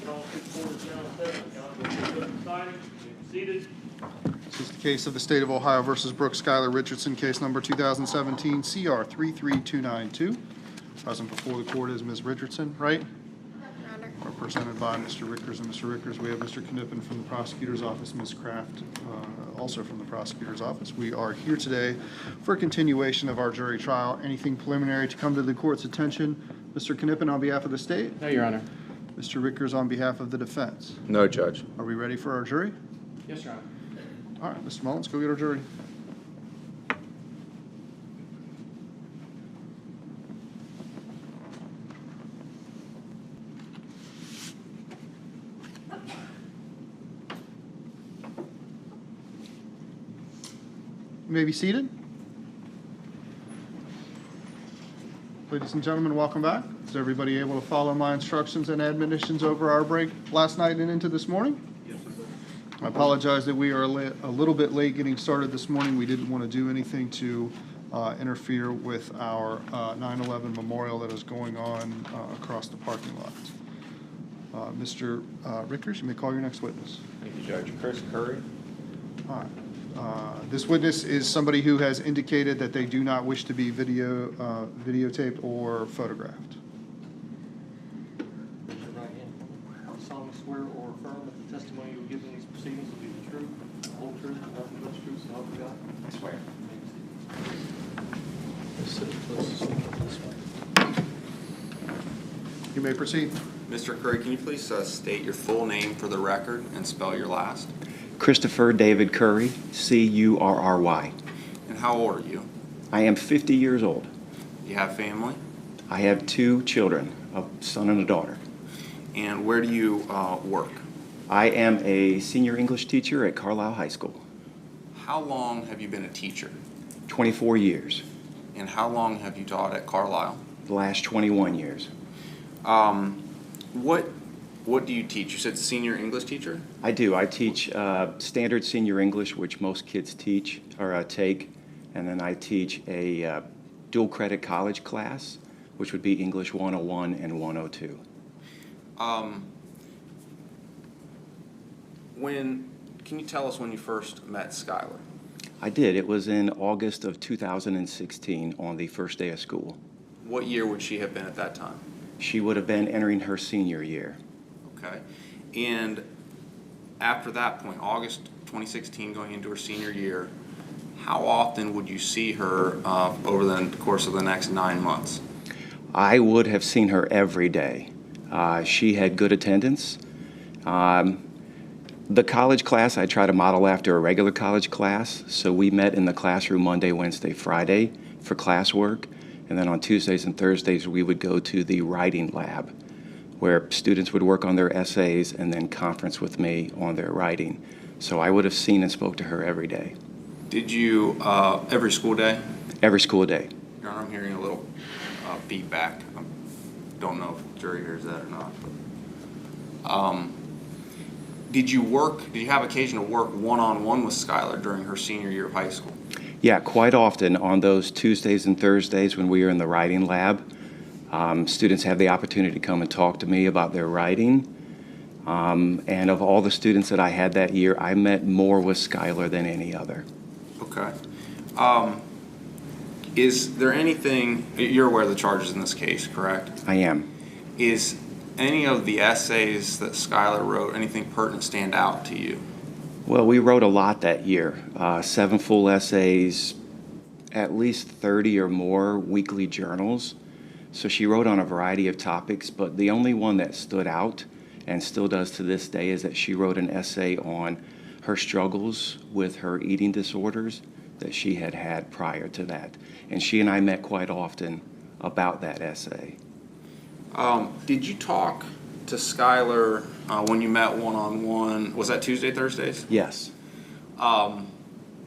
Call 647, Council signing. Be seated. This is the case of the State of Ohio versus Brooks Skylar Richardson, case number 2017 CR 33292. Present before the court is Ms. Richardson, right? Your Honor. Represented by Mr. Rickers and Mr. Rickers. We have Mr. Knippen from the prosecutor's office, Ms. Kraft also from the prosecutor's office. We are here today for a continuation of our jury trial. Anything preliminary to come to the court's attention? Mr. Knippen on behalf of the state? No, Your Honor. Mr. Rickers on behalf of the defense? No, Judge. Are we ready for our jury? Yes, Your Honor. All right, Mr. Mullins, go get our jury. You may be seated. Ladies and gentlemen, welcome back. Is everybody able to follow my instructions and admonitions over our break last night and into this morning? Yes, sir. I apologize that we are a little bit late getting started this morning. We didn't want to do anything to interfere with our 9/11 memorial that is going on across the parking lot. Mr. Rickers, you may call your next witness. Thank you, Judge. Chris Curry. All right. This witness is somebody who has indicated that they do not wish to be videotaped or photographed. Raise your right hand. Solemnly swear or affirm that the testimony you will give in these proceedings will be the truth, the whole truth, and nothing but the truth, so help you God. I swear. You may proceed. Mr. Curry, can you please state your full name for the record and spell your last? Christopher David Curry, C-U-R-R-Y. And how old are you? I am 50 years old. Do you have family? I have 2 children, a son and a daughter. And where do you work? I am a senior English teacher at Carlisle High School. How long have you been a teacher? 24 years. And how long have you taught at Carlisle? The last 21 years. What do you teach? You said senior English teacher? I do. I teach standard senior English, which most kids teach or take, and then I teach a dual credit college class, which would be English 101 and 102. Can you tell us when you first met Skylar? I did. It was in August of 2016 on the first day of school. What year would she have been at that time? She would have been entering her senior year. Okay. And after that point, August 2016, going into her senior year, how often would you see her over the course of the next 9 months? I would have seen her every day. She had good attendance. The college class, I try to model after a regular college class. So we met in the classroom Monday, Wednesday, Friday for classwork. And then on Tuesdays and Thursdays, we would go to the writing lab where students would work on their essays and then conference with me on their writing. So I would have seen and spoke to her every day. Did you, every school day? Every school day. Your Honor, I'm hearing a little feedback. I don't know if the jury hears that or not. Did you have occasion to work one-on-one with Skylar during her senior year of high school? Yeah, quite often on those Tuesdays and Thursdays when we were in the writing lab, students have the opportunity to come and talk to me about their writing. And of all the students that I had that year, I met more with Skylar than any other. Okay. Is there anything, you're aware of the charges in this case, correct? I am. Is any of the essays that Skylar wrote, anything pertinent stand out to you? Well, we wrote a lot that year. 7 full essays, at least 30 or more weekly journals. So she wrote on a variety of topics, but the only one that stood out and still does to this day is that she wrote an essay on her struggles with her eating disorders that she had had prior to that. And she and I met quite often about that essay. Did you talk to Skylar when you met one-on-one? Was that Tuesday, Thursdays? Yes. I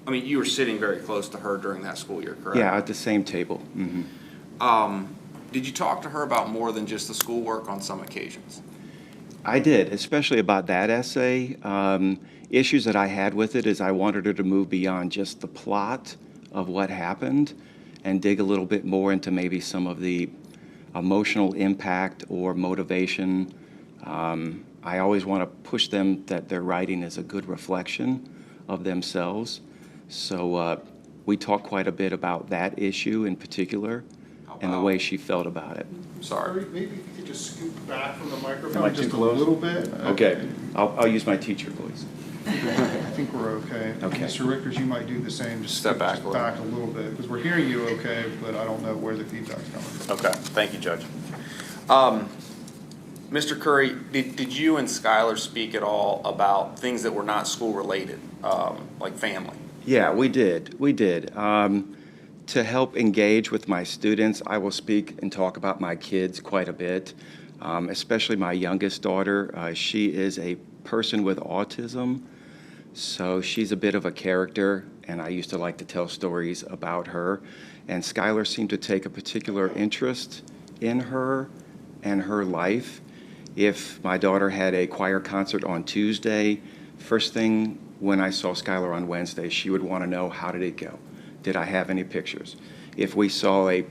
mean, you were sitting very close to her during that school year, correct? Yeah, at the same table. Mm-hmm. Did you talk to her about more than just the schoolwork on some occasions? I did, especially about that essay. Issues that I had with it is I wanted her to move beyond just the plot of what happened and dig a little bit more into maybe some of the emotional impact or motivation I always want to push them that their writing is a good reflection of themselves. So we talked quite a bit about that issue in particular and the way she felt about it. Sorry. Maybe if you could just scoot back from the microphone Am I too just a close? little bit. Okay, I'll use my teacher voice. I think we're okay. Okay. Mr. Rickers, you might do the same. Just Step back just a little. back a little bit, because we're hearing you okay, but I don't know where the feedback's coming from. Okay, thank you, Judge. Mr. Curry, did you and Skylar speak at all about things that were not school-related, like family? Yeah, we did. We did. To help engage with my students, I will speak and talk about my kids quite a bit, especially my youngest daughter. She is a person with autism, so she's a bit of a character, and I used to like to tell stories about her. And Skylar seemed to take a particular interest in her and her life. If my daughter had a choir concert on Tuesday, first thing when I saw Skylar on Wednesday, she would want to know, how did it go? Did I have any pictures? If we saw a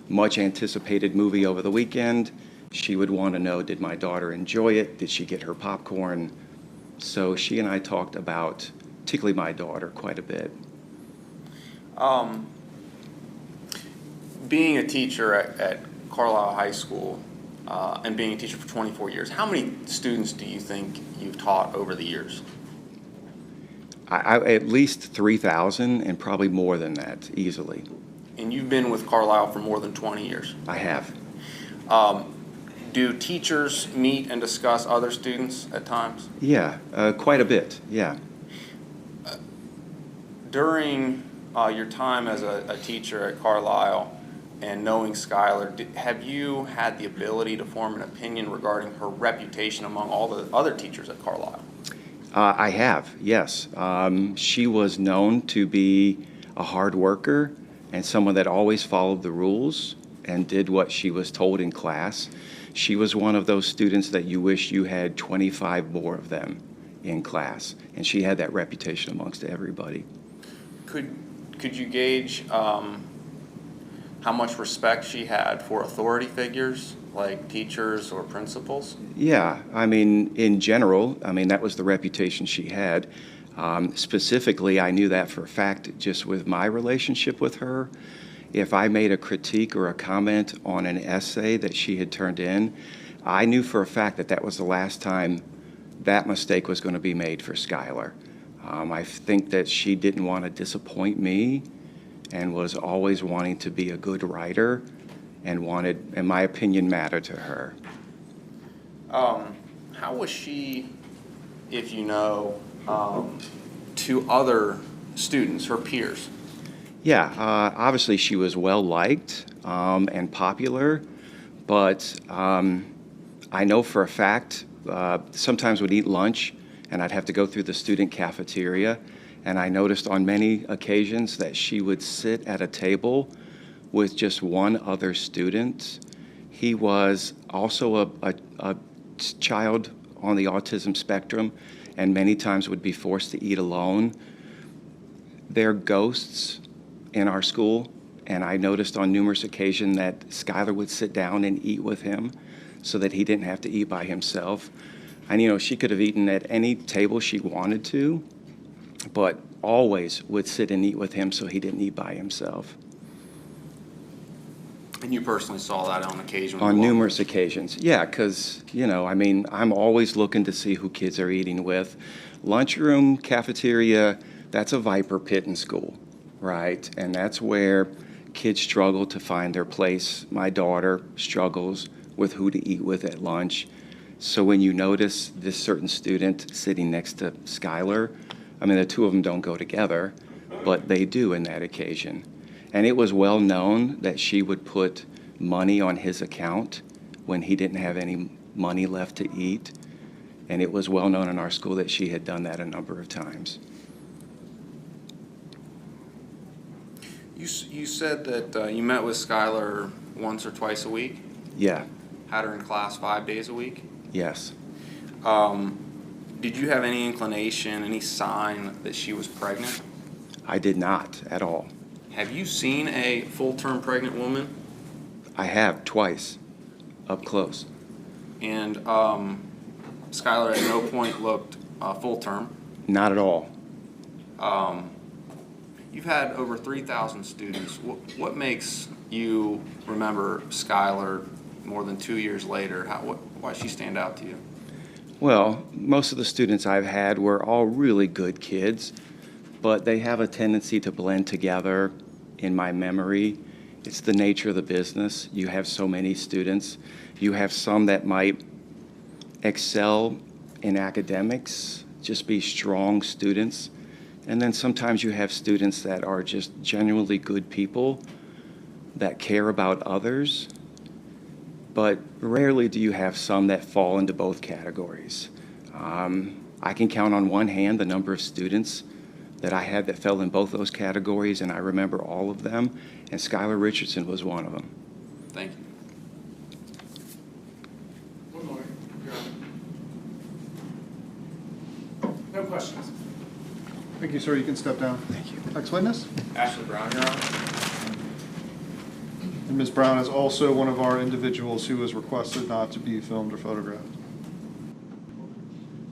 much anticipated movie over the weekend, she would want to know, did my daughter enjoy it? Did she get her popcorn? So she and I talked about, particularly my daughter, quite a bit. Being a teacher at Carlisle High School and being a teacher for 24 years, how many students do you think you've taught over the years? At least 3,000 and probably more than that, easily. And you've been with Carlisle for more than 20 years. I have. Do teachers meet and discuss other students at times? Yeah, quite a bit, yeah. During your time as a teacher at Carlisle and knowing Skylar, have you had the ability to form an opinion regarding her reputation among all the other teachers at Carlisle? I have, yes. She was known to be a hard worker and someone that always followed the rules and did what she was told in class. She was one of those students that you wish you had 25 more of them in class, and she had that reputation amongst everybody. Could you gauge how much respect she had for authority figures like teachers or principals? Yeah, I mean, in general, I mean, that was the reputation she had. Specifically, I knew that for a fact just with my relationship with her. If I made a critique or a comment on an essay that she had turned in, I knew for a fact that that was the last time that mistake was going to be made for Skylar. I think that she didn't want to disappoint me and was always wanting to be a good writer and wanted, and my opinion mattered to her. How was she, if you know, to other students, her peers? Yeah, obviously she was well liked and popular, but I know for a fact sometimes we'd eat lunch and I'd have to go through the student cafeteria, and I noticed on many occasions that she would sit at a table with just one other student. He was also a child on the autism spectrum and many times would be forced to eat alone. They're ghosts in our school, and I noticed on numerous occasions that Skylar would sit down and eat with him so that he didn't have to eat by himself. And you know, she could have eaten at any table she wanted to, but always would sit and eat with him so he didn't eat by himself. And you personally saw that on occasion? On numerous occasions, yeah, because, you know, I mean, I'm always looking to see who kids are eating with. Lunchroom, cafeteria, that's a viper pit in school, right? And that's where kids struggle to find their place. My daughter struggles with who to eat with at lunch. So when you notice this certain student sitting next to Skylar, I mean, the two of them don't go together, but they do in that occasion. And it was well known that she would put money on his account when he didn't have any money left to eat. And it was well known in our school that she had done that a number of times. You said that you met with Skylar once or twice a week? Yeah, Had her in class 5 days a week? yes. Did you have any inclination, any sign that she was pregnant? I did not at all. Have you seen a full-term pregnant woman? I have twice, up close. And Skylar at no point looked full term. Not at all. You've had over 3,000 students. What makes you remember Skylar more than 2 years later? Why does she stand out to you? Well, most of the students I've had were all really good kids, but they have a tendency to blend together in my memory. It's the nature of the business. You have so many students. You have some that might excel in academics, just be strong students. And then sometimes you have students that are just genuinely good people that care about others. But rarely do you have some that fall into both categories. I can count on one hand the number of students that I had that fell in both those categories, and I remember all of them, and Skylar Richardson was one of them. Thank you. One more. No questions. Thank you, sir. You can step down. Thank you. Next witness. Ashley Brown, Your Honor. And Ms. Brown is also one of our individuals who has requested not to be filmed or photographed.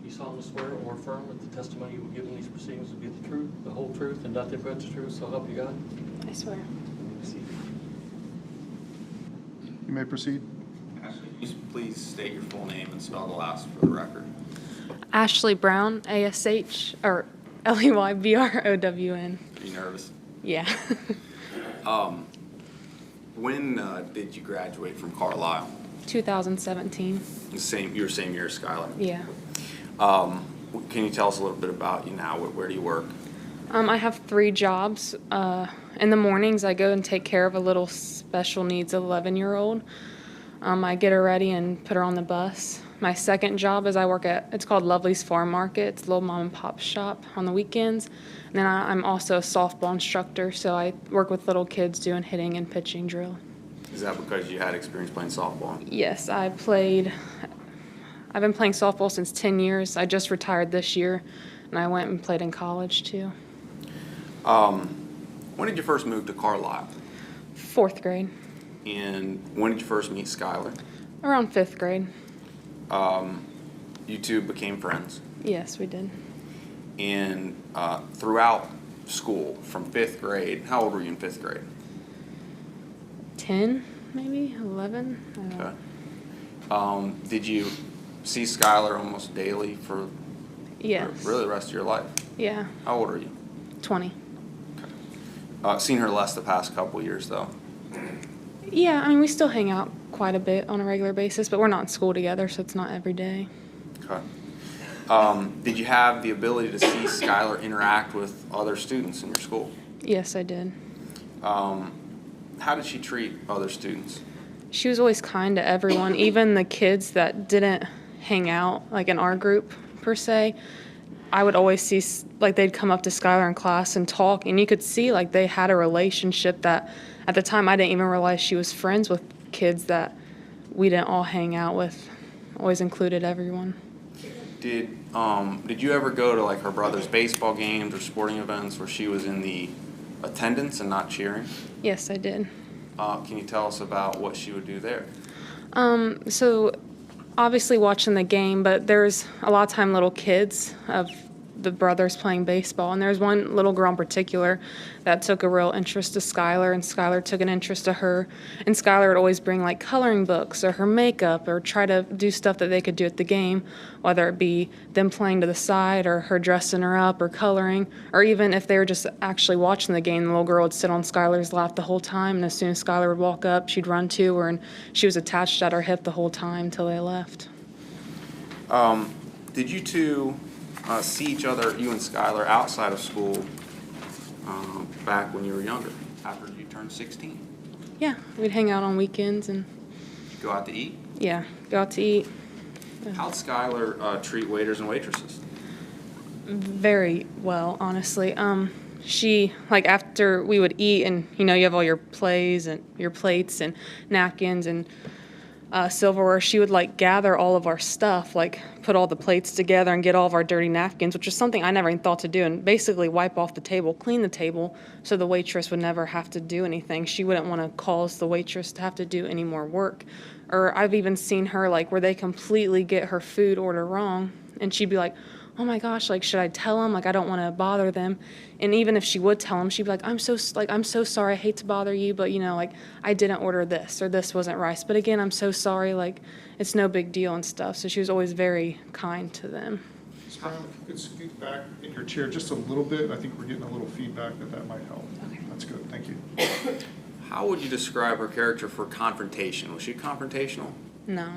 You solemnly swear or affirm that the testimony you will give in these proceedings will be the truth, the whole truth, and nothing but the truth, so help you God? I swear. You may proceed. Ashley, please state your full name and spell the last for the record. Ashley Brown, ASH, or LEYBROWN. Are you nervous? Yeah. When did you graduate from Carlisle? 2017. Your same year as Skylar. Yeah. Can you tell us a little bit about you now? Where do you work? I have 3 jobs. In the mornings, I go and take care of a little special needs 11-year-old. I get her ready and put her on the bus. My second job is I work at, it's called Lovely's Farm Market. It's a little mom and pop shop on the weekends. And then I'm also a softball instructor, so I work with little kids doing hitting and pitching drill. Is that because you had experience playing softball? Yes, I've been playing softball since 10 years. I just retired this year, and I went and played in college too. When did you first move to Carlisle? 4th grade. And when did you first meet Skylar? Around 5th grade. You two became friends. Yes, we did. And throughout school, from 5th grade, how old were you in 5th grade? 10, maybe 11. I don't know. Okay. Did you see Skylar almost daily for Yes. really the rest of your life? Yeah, How old are you? 20. Seen her less the past couple years, though. Yeah, I mean, we still hang out quite a bit on a regular basis, but we're not in school together, so it's not every day. Okay. Did you have the ability to see Skylar interact with other students in your school? Yes, I did. How did she treat other students? She was always kind to everyone, even the kids that didn't hang out, like in our group, per se. I would always see, like, they'd come up to Skylar in class and talk, and you could see, like, they had a relationship that, at the time, I didn't even realize she was friends with kids that we didn't all hang out with. Always included everyone. Did you ever go to, like, her brother's baseball games or sporting events where she was in the attendance and not cheering? Yes, I did. Can you tell us about what she would do there? So obviously watching the game, but there's a lot of time little kids of the brothers playing baseball, and there's one little girl in particular that took a real interest to Skylar, and Skylar took an interest to her, and Skylar would always bring like coloring books or her makeup or try to do stuff that they could do at the game, whether it be them playing to the side or her dressing her up or coloring, or even if they were just actually watching the game, the little girl would sit on Skylar's lap the whole time, and as soon as Skylar would walk up, she'd run to her, and she was attached at her hip the whole time till they left. Did you two see each other, you and Skylar, outside of school back when you were younger, after you turned 16? Yeah, we'd hang out on weekends and Did you go out to eat? yeah, go out to eat. How'd Skylar treat waiters and waitresses? Very well, honestly. She, like, after we would eat and, you know, you have all your plates and napkins, and silverware, she would like gather all of our stuff, like put all the plates together and get all of our dirty napkins, which is something I never even thought to do, and basically wipe off the table, clean the table, so the waitress would never have to do anything. She wouldn't want to cause the waitress to have to do any more work. Or I've even seen her like where they completely get her food order wrong, and she'd be like, oh my gosh, like, should I tell them? Like, I don't want to bother them. And even if she would tell them, she'd be like, I'm so sorry. I hate to bother you, but like, I didn't order this, or this wasn't rice. But again, I'm so sorry. Like, it's no big deal and stuff. So she was always very kind to them. If you could scoot back in your chair just a little bit, I think we're getting a little feedback that might help. Okay. That's good, thank you. How would you describe her character for confrontation? Was she confrontational? No.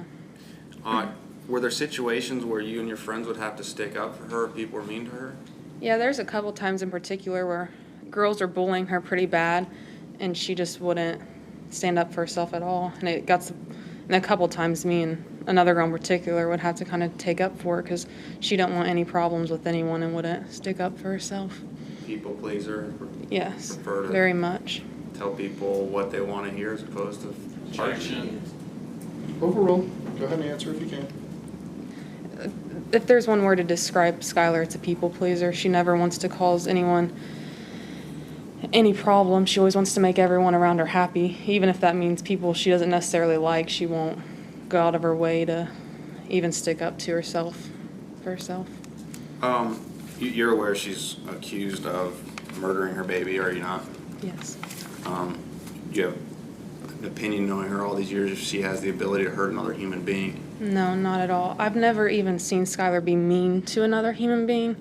Were there situations where you and your friends would have to stick up for her if people were mean to her? Yeah, there's a couple times in particular where girls are bullying her pretty bad, and she just wouldn't stand up for herself at all. And a couple times me and another girl in particular would have to kind of take up for her because she didn't want any problems with anyone and wouldn't stick up for herself. People pleaser? Yes, Prefer to very much. tell people what they want to hear as opposed to Objection. Overall, go ahead and answer if you can. If there's one word to describe Skylar, it's a people pleaser. She never wants to cause anyone any problem. She always wants to make everyone around her happy, even if that means people she doesn't necessarily like. She won't go out of her way to even stick up to herself for herself. You're aware she's accused of murdering her baby, are you not? Yes. Do you have an opinion, knowing her all these years, if she has the ability to hurt another human being? No, not at all. I've never even seen Skylar be mean to another human being.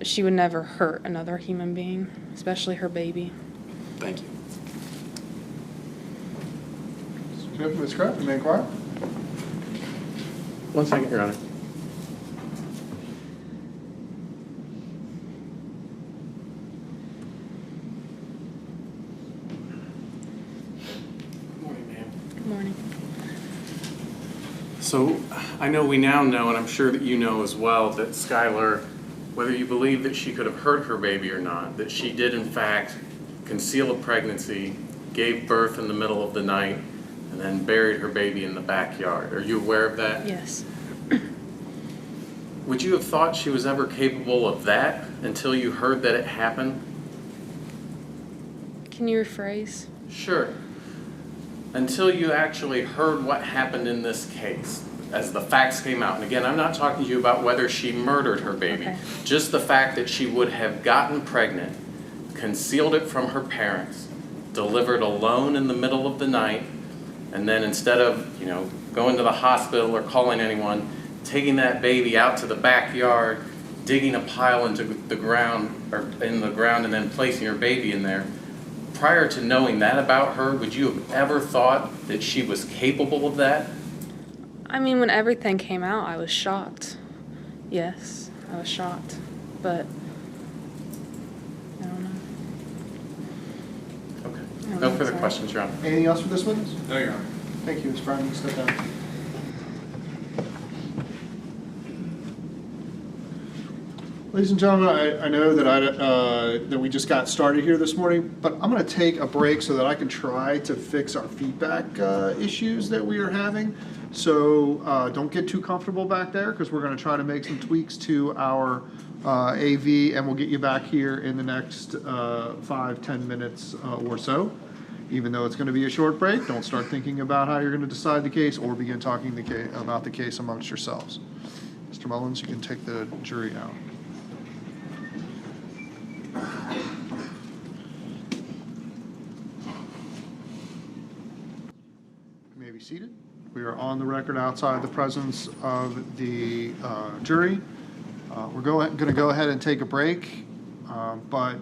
She would never hurt another human being, especially her baby. Thank you. Ms. Kraft, remain quiet. One second, Your Honor. Good morning, ma'am. Good morning. So I know we now know, and I'm sure that you know as well, that Skylar, whether you believe that she could have hurt her baby or not, that she did in fact conceal a pregnancy, gave birth in the middle of the night, and then buried her baby in the backyard. Are you aware of that? Yes. Would you have thought she was ever capable of that until you heard that it happened? Can you rephrase? Sure. Until you actually heard what happened in this case, as the facts came out. And again, I'm not talking to you about whether she murdered her baby. Okay. Just the fact that she would have gotten pregnant, concealed it from her parents, delivered alone in the middle of the night, and then instead of, going to the hospital or calling anyone, taking that baby out to the backyard, digging a pile into the ground, and then placing her baby in there. Prior to knowing that about her, would you have ever thought that she was capable of that? I mean, when everything came out, I was shocked. Yes, I was shocked. But I don't know. Okay. I don't No know, further sorry. questions, Your Honor. Anything else for this witness? No, Your Honor. Thank you, Ms. Brown, you can step down. Ladies and gentlemen, I know that that we just got started here this morning, but I'm going to take a break so that I can try to fix our feedback issues that we are having. So don't get too comfortable back there, because we're going to try to make some tweaks to our AV, and we'll get you back here in the next 5-10 minutes or so. Even though it's going to be a short break, don't start thinking about how you're going to decide the case or begin talking about the case amongst yourselves. Mr. Mullins, you can take the jury out. You may be seated. We are on the record outside the presence of the jury. We're going to go ahead and take a break, but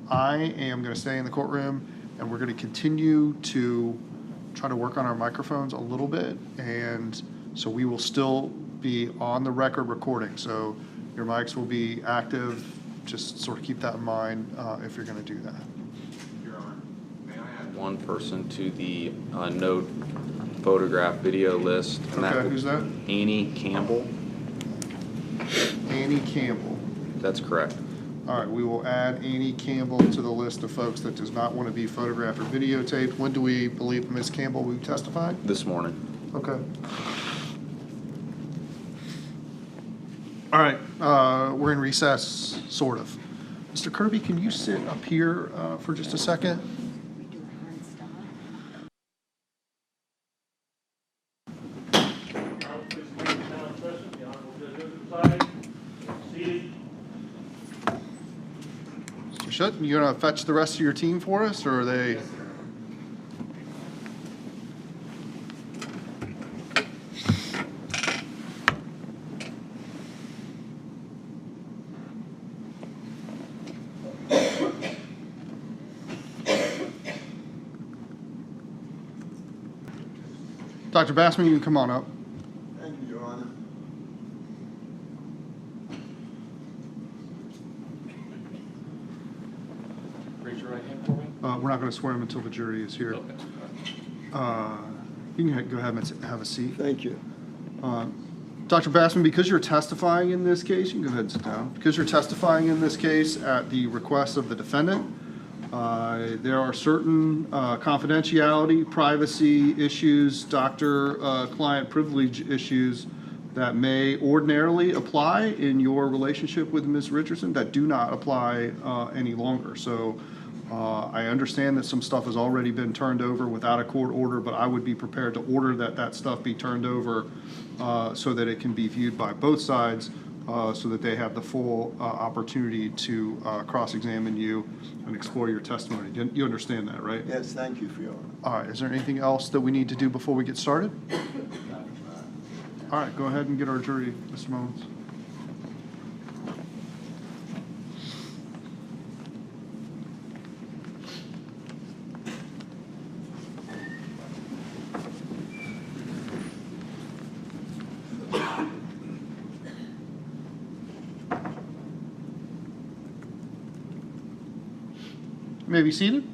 I am going to stay in the courtroom, and we're going to continue to try to work on our microphones a little bit, and so we will still be on the record recording. So your mics will be active. Just sort of keep that in mind if you're going to do that. Your Honor, may I add one person to the no photograph video list? And Okay, who's that? Annie Campbell. Annie Campbell. That's correct. All right, we will add Annie Campbell to the list of folks that does not want to be photographed or videotaped. When do we believe Ms. Campbell will testify? This morning. Okay. All right, we're in recess, sort of. Mr. Kirby, can you sit up here for just a second? Mr. Schutt, you gonna fetch the rest of your team for us, or are they? Dr. Bassman, you can come on up. Thank you, Your Honor. Raise your right hand for me. We're not going to swear him until the jury is here. Okay. You can go ahead and have a seat. Thank you. Dr. Bassman, because you're testifying in this case, you can go ahead and sit down. Because you're testifying in this case at the request of the defendant, there are certain confidentiality, privacy issues, doctor-client privilege issues that may ordinarily apply in your relationship with Ms. Richardson that do not apply any longer. So I understand that some stuff has already been turned over without a court order, but I would be prepared to order that that stuff be turned over so that it can be viewed by both sides, so that they have the full opportunity to cross-examine you and explore your testimony. You understand that, right? Yes, thank you for your honor. All right, is there anything else that we need to do before we get started? All right, go ahead and get our jury, Mr. Mullins. You may be seated.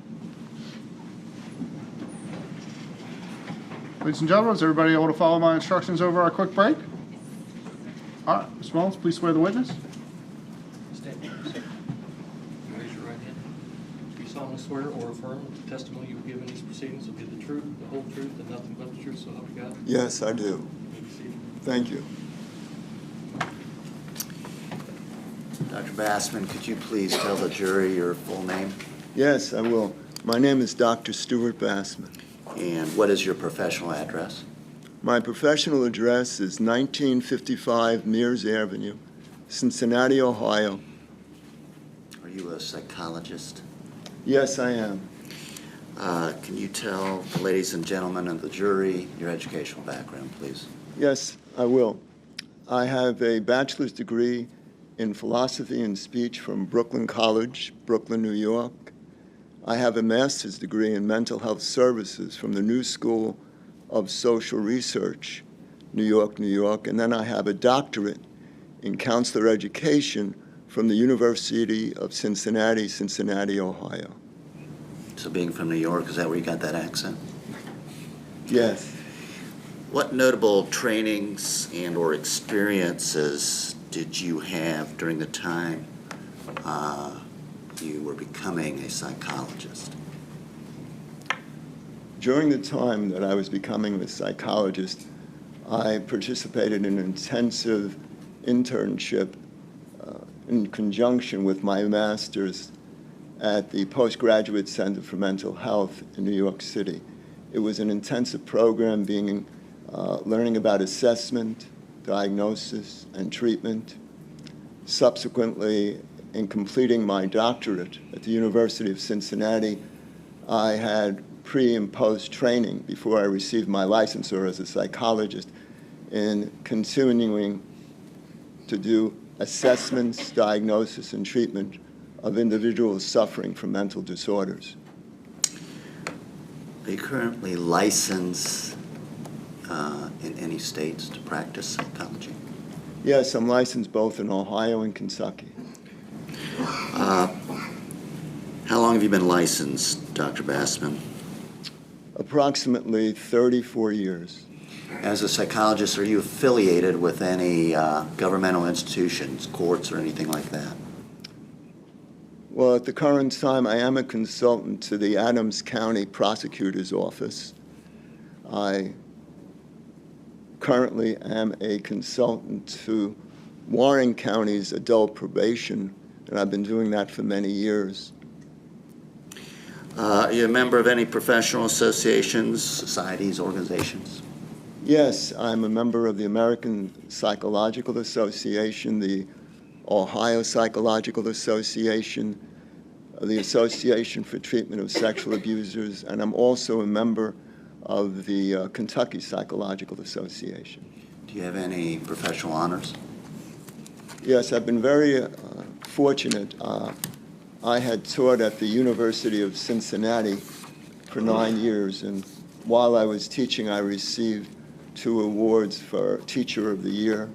Ladies and gentlemen, is everybody able to follow my instructions over our quick break? All right, Mr. Mullins, please swear the witness. Stand. Raise your right hand. Do you solemnly swear or affirm that the testimony you will give in these proceedings will be the truth, the whole truth, and nothing but the truth, so help you God? Yes, I do. You may be seated. Thank you. Dr. Bassman, could you please tell the jury your full name? Yes, I will. My name is Dr. Stewart Bassman. And what is your professional address? My professional address is 1955 Mears Avenue, Cincinnati, Ohio. Are you a psychologist? Yes, I am. Can you tell the ladies and gentlemen of the jury your educational background, please? Yes, I will. I have a bachelor's degree in philosophy and speech from Brooklyn College, Brooklyn, New York. I have a master's degree in mental health services from the New School of Social Research, New York, New York. And then I have a doctorate in counselor education from the University of Cincinnati, Cincinnati, Ohio. So being from New York, is that where you got that accent? Yes. What notable trainings and or experiences did you have during the time you were becoming a psychologist? During the time that I was becoming a psychologist, I participated in an intensive internship in conjunction with my master's at the Postgraduate Center for Mental Health in New York City. It was an intensive program learning about assessment, diagnosis, and treatment. Subsequently, in completing my doctorate at the University of Cincinnati, I had pre and post training before I received my licensure as a psychologist in continuing to do assessments, diagnosis, and treatment of individuals suffering from mental disorders. Are you currently licensed in any states to practice psychology? Yes, I'm licensed both in Ohio and Kentucky. How long have you been licensed, Dr. Bassman? Approximately 34 years. As a psychologist, are you affiliated with any governmental institutions, courts, or anything like that? Well, at the current time, I am a consultant to the Adams County Prosecutor's Office. I currently am a consultant to Warren County's adult probation, and I've been doing that for many years. Are you a member of any professional associations, societies, organizations? Yes, I'm a member of the American Psychological Association, the Ohio Psychological Association, the Association for Treatment of Sexual Abusers, and I'm also a member of the Kentucky Psychological Association. Do you have any professional honors? Yes, I've been very fortunate. I had taught at the University of Cincinnati for 9 years, and while I was teaching, I received 2 awards for Teacher of the Year.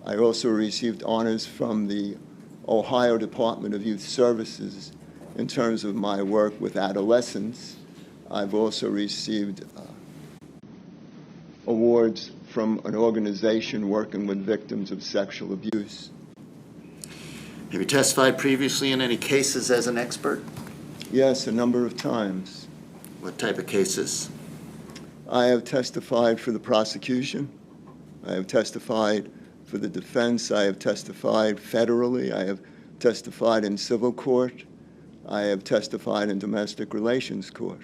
I also received honors from the Ohio Department of Youth Services in terms of my work with adolescents. I've also received awards from an organization working with victims of sexual abuse. Have you testified previously in any cases as an expert? Yes, a number of times. What type of cases? I have testified for the prosecution. I have testified for the defense. I have testified federally. I have testified in civil court. I have testified in domestic relations court.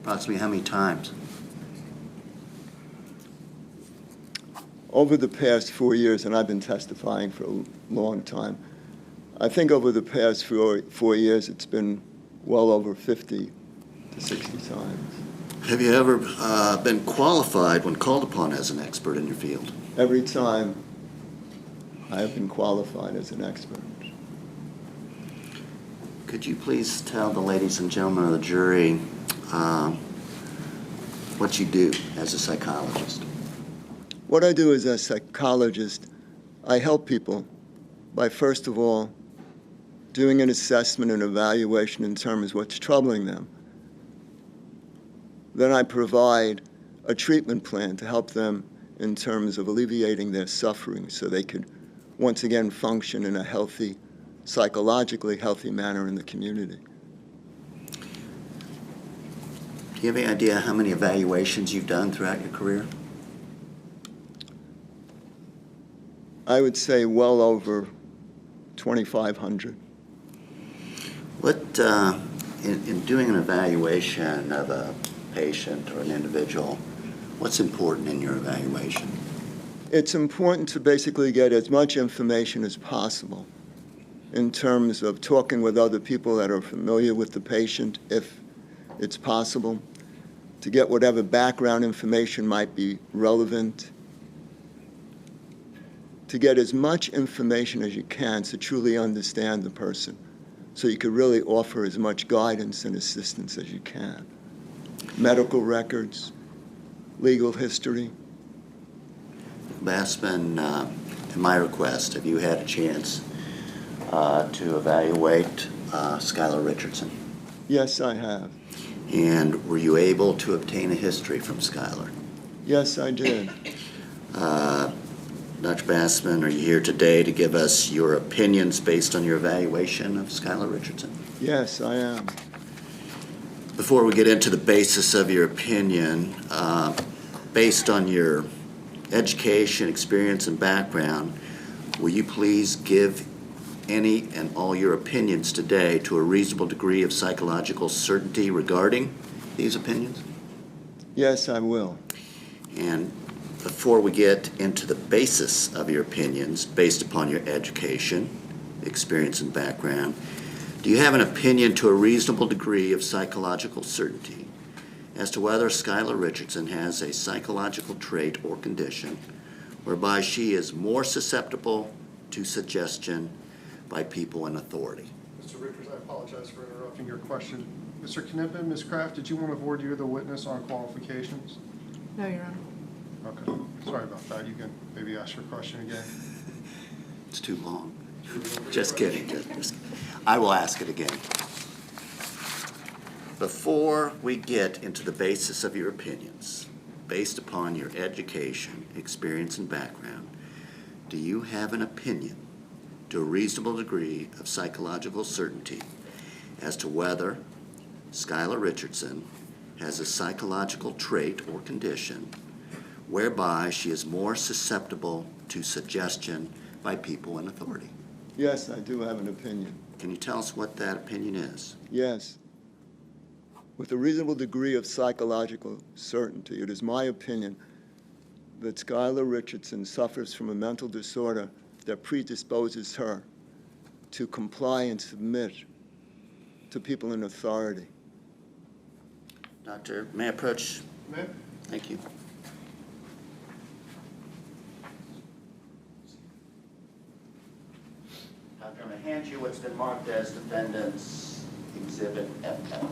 Approximately how many times? Over the past 4 years, and I've been testifying for a long time, I think over the past 4 years it's been well over 50 to 60 times. Have you ever been qualified when called upon as an expert in your field? Every time I have been qualified as an expert. Could you please tell the ladies and gentlemen of the jury what you do as a psychologist? What I do as a psychologist, I help people by, first of all, doing an assessment and evaluation in terms of what's troubling them. Then I provide a treatment plan to help them in terms of alleviating their suffering so they could once again function in a healthy, psychologically healthy manner in the community. Do you have any idea how many evaluations you've done throughout your career? I would say well over 2,500. What, in doing an evaluation of a patient or an individual, what's important in your evaluation? It's important to basically get as much information as possible in terms of talking with other people that are familiar with the patient, if it's possible, to get whatever background information might be relevant, to get as much information as you can to truly understand the person, so you could really offer as much guidance and assistance as you can. Medical records, legal history. Bassman, at my request, have you had a chance to evaluate Skylar Richardson? Yes, I have. And were you able to obtain a history from Skylar? Yes, I did. Dr. Bassman, are you here today to give us your opinions based on your evaluation of Skylar Richardson? Yes, I am. Before we get into the basis of your opinion, based on your education, experience, and background, will you please give any and all your opinions today to a reasonable degree of psychological certainty regarding these opinions? Yes, I will. And before we get into the basis of your opinions based upon your education, experience, and background, do you have an opinion to a reasonable degree of psychological certainty as to whether Skylar Richardson has a psychological trait or condition whereby she is more susceptible to suggestion by people in authority? Mr. Richards, I apologize for interrupting your question. Mr. Knippen, Ms. Kraft, did you want to voir dire the witness on qualifications? No, Your Honor. Okay, sorry about that. You can maybe ask your question again. It's too long. Just kidding. Just I will ask it again. Before we get into the basis of your opinions, based upon your education, experience, and background, do you have an opinion to a reasonable degree of psychological certainty as to whether Skylar Richardson has a psychological trait or condition whereby she is more susceptible to suggestion by people in authority. Yes, I do have an opinion. Can you tell us what that opinion is? Yes. With a reasonable degree of psychological certainty, it is my opinion that Skylar Richardson suffers from a mental disorder that predisposes her to comply and submit to people in authority. Doctor, may I approach? Thank you. Doctor, I'm going to hand you what's been marked as Defendant's Exhibit FL.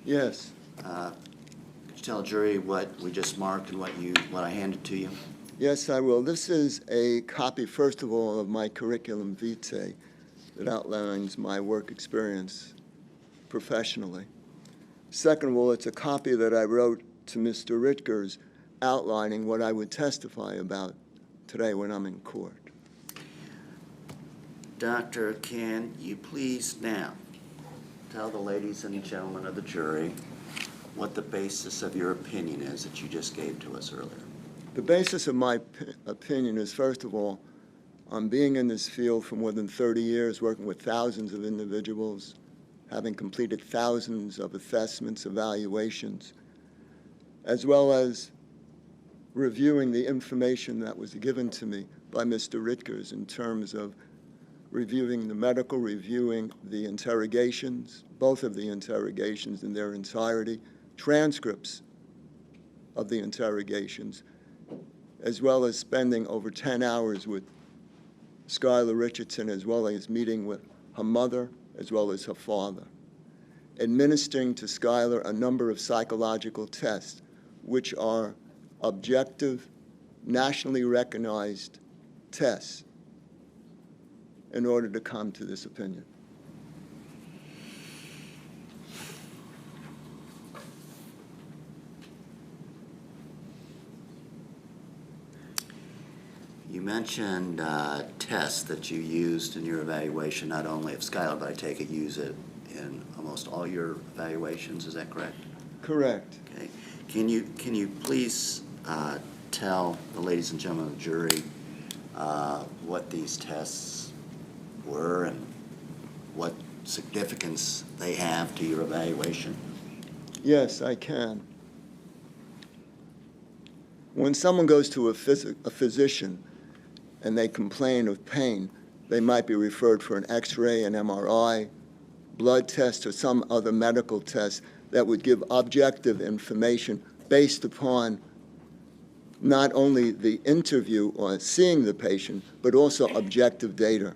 Yes. Could you tell the jury what we just marked and what I handed to you? Yes, I will. This is a copy, first of all, of my curriculum vitae that outlines my work experience professionally. Second of all, it's a copy that I wrote to Mr. Ritgers outlining what I would testify about today when I'm in court. Doctor, can you please now tell the ladies and gentlemen of the jury what the basis of your opinion is that you just gave to us earlier? The basis of my opinion is, first of all, I'm being in this field for more than 30 years, working with thousands of individuals, having completed thousands of assessments, evaluations, as well as reviewing the information that was given to me by Mr. Ritgers in terms of reviewing the medical, reviewing the interrogations, both of the interrogations in their entirety, transcripts of the interrogations, as well as spending over 10 hours with Skylar Richardson, as well as meeting with her mother, as well as her father, administering to Skylar a number of psychological tests, which are objective, nationally recognized tests, in order to come to this opinion. You mentioned tests that you used in your evaluation, not only of Skylar, but I take it you use it in almost all your evaluations. Is that correct? Correct. Okay. Can you please tell the ladies and gentlemen of the jury what these tests were and what significance they have to your evaluation? Yes, I can. When someone goes to a physician and they complain of pain, they might be referred for an X-ray, an MRI, blood test, or some other medical test that would give objective information based upon not only the interview or seeing the patient, but also objective data.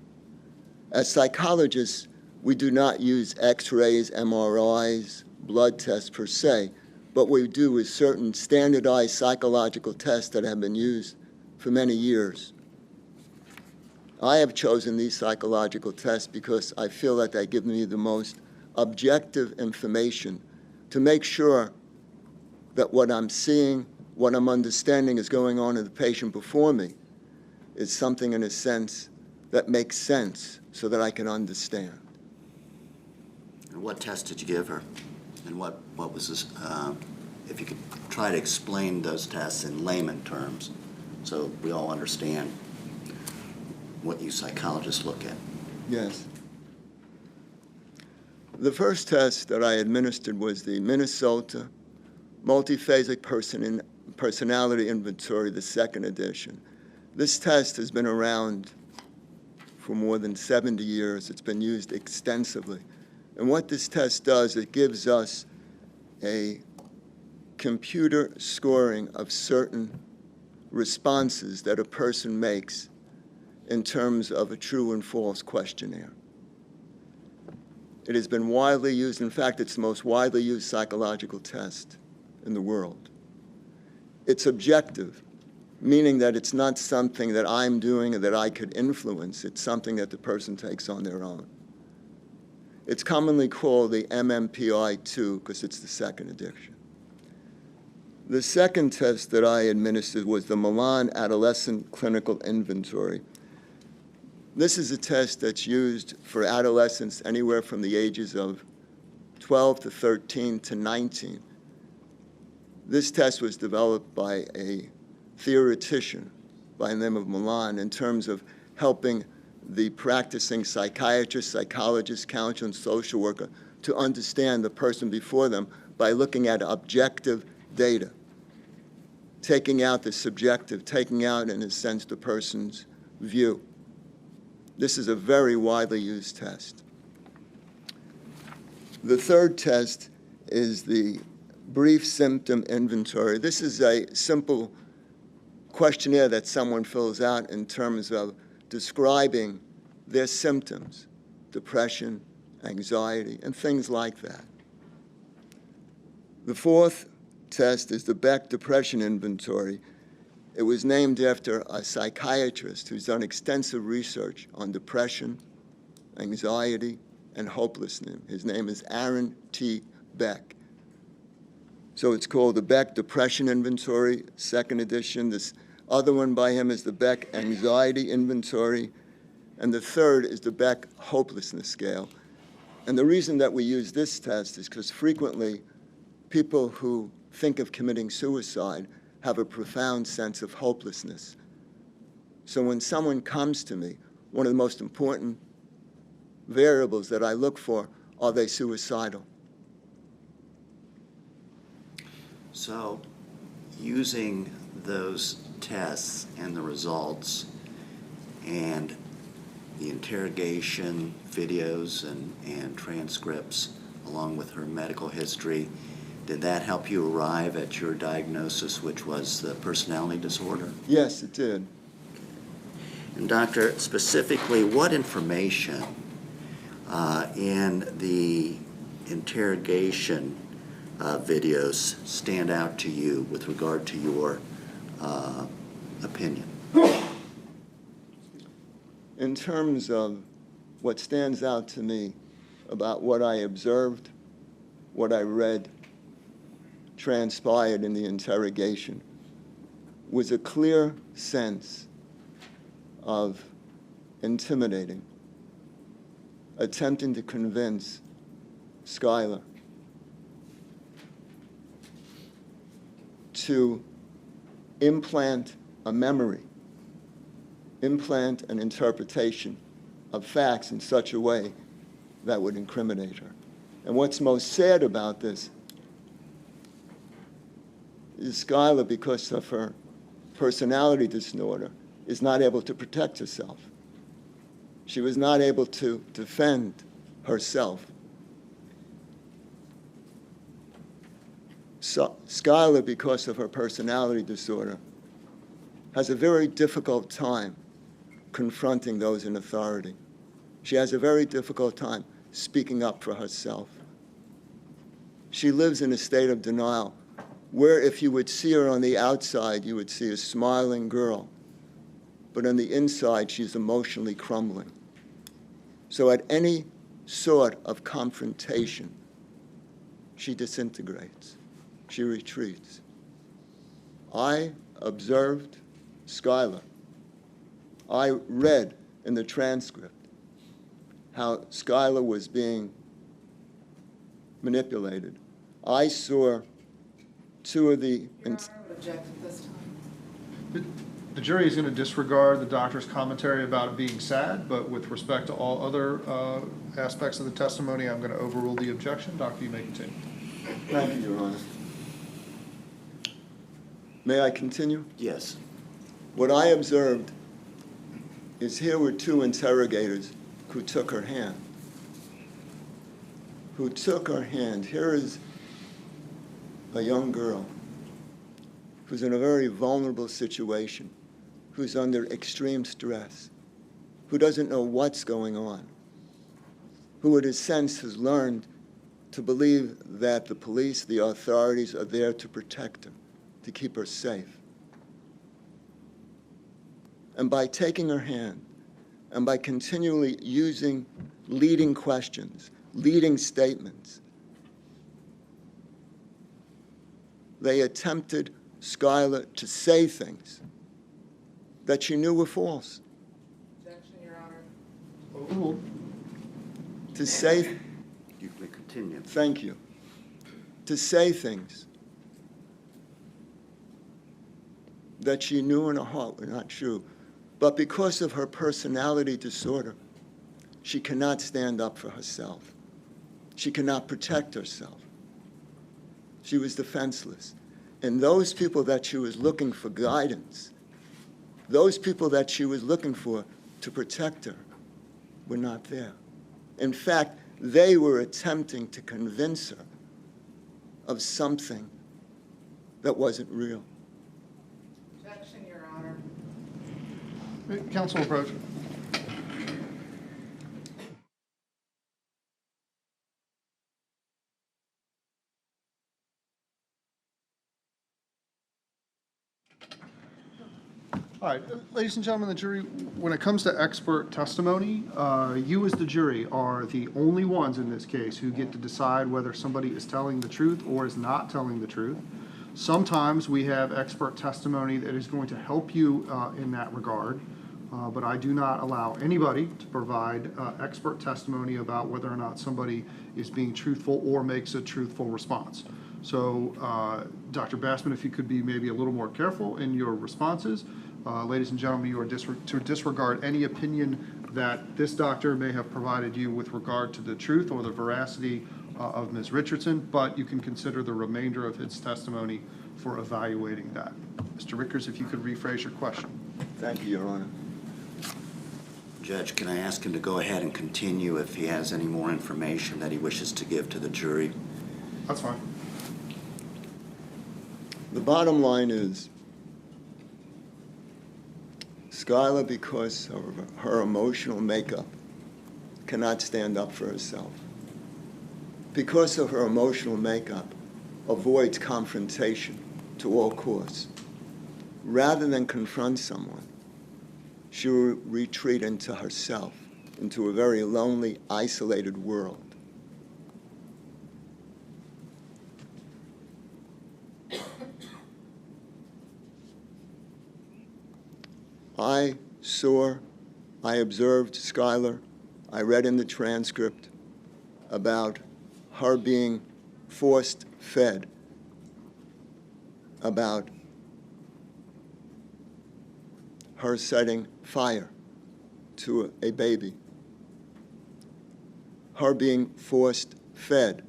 As psychologists, we do not use X-rays, MRIs, blood tests per se, but what we do is certain standardized psychological tests that have been used for many years. I have chosen these psychological tests because I feel that they give me the most objective information to make sure that what I'm seeing, what I'm understanding is going on in the patient before me is something in a sense that makes sense so that I can understand. And what test did you give her? And what was this, if you could try to explain those tests in layman terms so we all understand what you psychologists look at. Yes. The first test that I administered was the Minnesota Multiphasic Personality Inventory, the second edition. This test has been around for more than 70 years. It's been used extensively. And what this test does, it gives us a computer scoring of certain responses that a person makes in terms of a true and false questionnaire. It has been widely used. In fact, it's the most widely used psychological test in the world. It's objective, meaning that it's not something that I'm doing or that I could influence. It's something that the person takes on their own. It's commonly called the MMPI-2 because it's the second edition. The second test that I administered was the Milan Adolescent Clinical Inventory. This is a test that's used for adolescents anywhere from the ages of 12 to 13 to 19. This test was developed by a theoretician by the name of Milan in terms of helping the practicing psychiatrist, psychologist, counselor, and social worker to understand the person before them by looking at objective data, taking out the subjective, taking out, in a sense, the person's view. This is a very widely used test. The third test is the Brief Symptom Inventory. This is a simple questionnaire that someone fills out in terms of describing their symptoms, depression, anxiety, and things like that. The fourth test is the Beck Depression Inventory. It was named after a psychiatrist who's done extensive research on depression, anxiety, and hopelessness. His name is Aaron T. Beck. So it's called the Beck Depression Inventory, second edition. This other one by him is the Beck Anxiety Inventory, and the third is the Beck Hopelessness Scale. And the reason that we use this test is because frequently people who think of committing suicide have a profound sense of hopelessness. So when someone comes to me, one of the most important variables that I look for, are they suicidal? So, using those tests and the results and the interrogation videos and transcripts, along with her medical history, did that help you arrive at your diagnosis, which was the personality disorder? Yes, it did. And doctor, specifically, what information in the interrogation videos stand out to you with regard to your opinion? In terms of what stands out to me about what I observed, what I read, transpired in the interrogation, was a clear sense of intimidating, attempting to convince Skylar to implant a memory, implant an interpretation of facts in such a way that would incriminate her. And what's most sad about this is Skylar, because of her personality disorder, is not able to protect herself. She was not able to defend herself. So Skylar, because of her personality disorder, has a very difficult time confronting those in authority. She has a very difficult time speaking up for herself. She lives in a state of denial where if you would see her on the outside, you would see a smiling girl, but on the inside, she's emotionally crumbling. So at any sort of confrontation, she disintegrates. She retreats. I observed Skylar. I read in the transcript how Skylar was being manipulated. I saw two of the... Your Honor, I would object at this time. The jury is going to disregard the doctor's commentary about it being sad, but with respect to all other aspects of the testimony, I'm going to overrule the objection. Doctor, you may continue. Thank you, Your Honor. May I continue? Yes. What I observed is here were two interrogators who took her hand. Here is a young girl who's in a very vulnerable situation, who's under extreme stress, who doesn't know what's going on, who in a sense has learned to believe that the police, the authorities are there to protect her, to keep her safe. And by taking her hand, and by continually using leading questions, leading statements, they attempted Skylar to say things that she knew were false. Objection, Your Honor. Overruled. To say, You may continue. thank you, to say things that she knew in her heart were not true. But because of her personality disorder, she cannot stand up for herself. She cannot protect herself. She was defenseless. And those people that she was looking for guidance, those people that she was looking for to protect her, were not there. In fact, they were attempting to convince her of something that wasn't real. Objection, Your Honor. Counsel approach. All right, ladies and gentlemen of the jury, when it comes to expert testimony, you as the jury are the only ones in this case who get to decide whether somebody is telling the truth or is not telling the truth. Sometimes we have expert testimony that is going to help you in that regard, but I do not allow anybody to provide expert testimony about whether or not somebody is being truthful or makes a truthful response. So, Dr. Bassman, if you could be maybe a little more careful in your responses. Ladies and gentlemen, you are to disregard any opinion that this doctor may have provided you with regard to the truth or the veracity of Ms. Richardson, but you can consider the remainder of his testimony for evaluating that. Mr. Rickers, if you could rephrase your question. Thank you, Your Honor. Judge, can I ask him to go ahead and continue if he has any more information that he wishes to give to the jury? That's fine. The bottom line is, Skylar, because of her emotional makeup, cannot stand up for herself. Because of her emotional makeup, avoids confrontation to all costs. Rather than confront someone, she will retreat into herself, into a very lonely, isolated world. I observed Skylar. I read in the transcript about her being forced fed, about her setting fire to a baby, her being forced fed,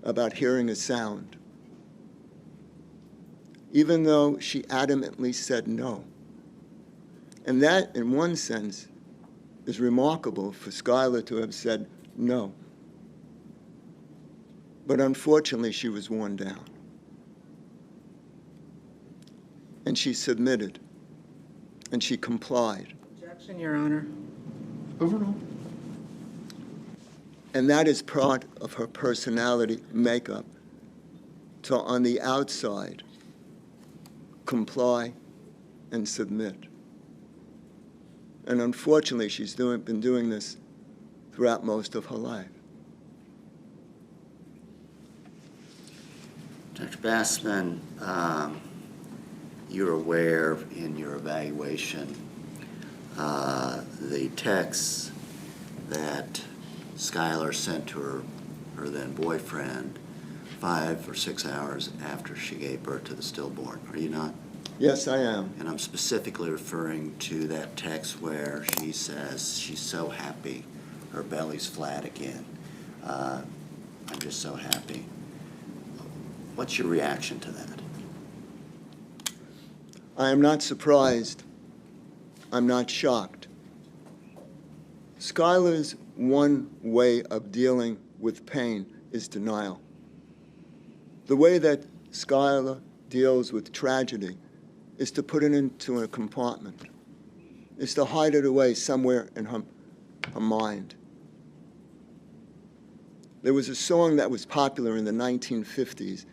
about hearing a sound, even though she adamantly said no. And that, in one sense, is remarkable for Skylar to have said no. But unfortunately, she was worn down. And she submitted. And she complied. Objection, Your Honor. Overruled. And that is part of her personality makeup, to, on the outside, comply and submit. And unfortunately, she's been doing this throughout most of her life. Dr. Bassman, you're aware in your evaluation the texts that Skylar sent to her then boyfriend 5 or 6 hours after she gave birth to the stillborn, are you not? Yes, I am. And I'm specifically referring to that text where she says she's so happy, her belly's flat again. I'm just so happy. What's your reaction to that? I am not surprised. I'm not shocked. Skylar's one way of dealing with pain is denial. The way that Skylar deals with tragedy is to put it into a compartment, is to hide it away somewhere in her mind. There was a song that was popular in the 1950s,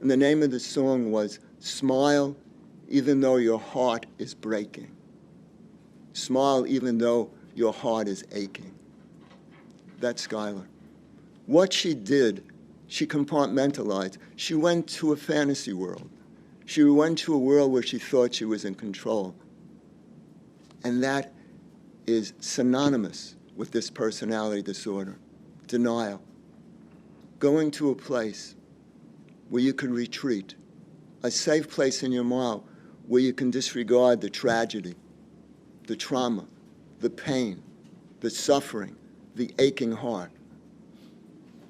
and the name of the song was "Smile Even Though Your Heart is Breaking." Smile even though your heart is aching. That's Skylar. What she did She compartmentalized. She went to a fantasy world. She went to a world where she thought she was in control. And that is synonymous with this personality disorder, denial. Going to a place where you can retreat, a safe place in your mind where you can disregard the tragedy, the trauma, the pain, the suffering, the aching heart,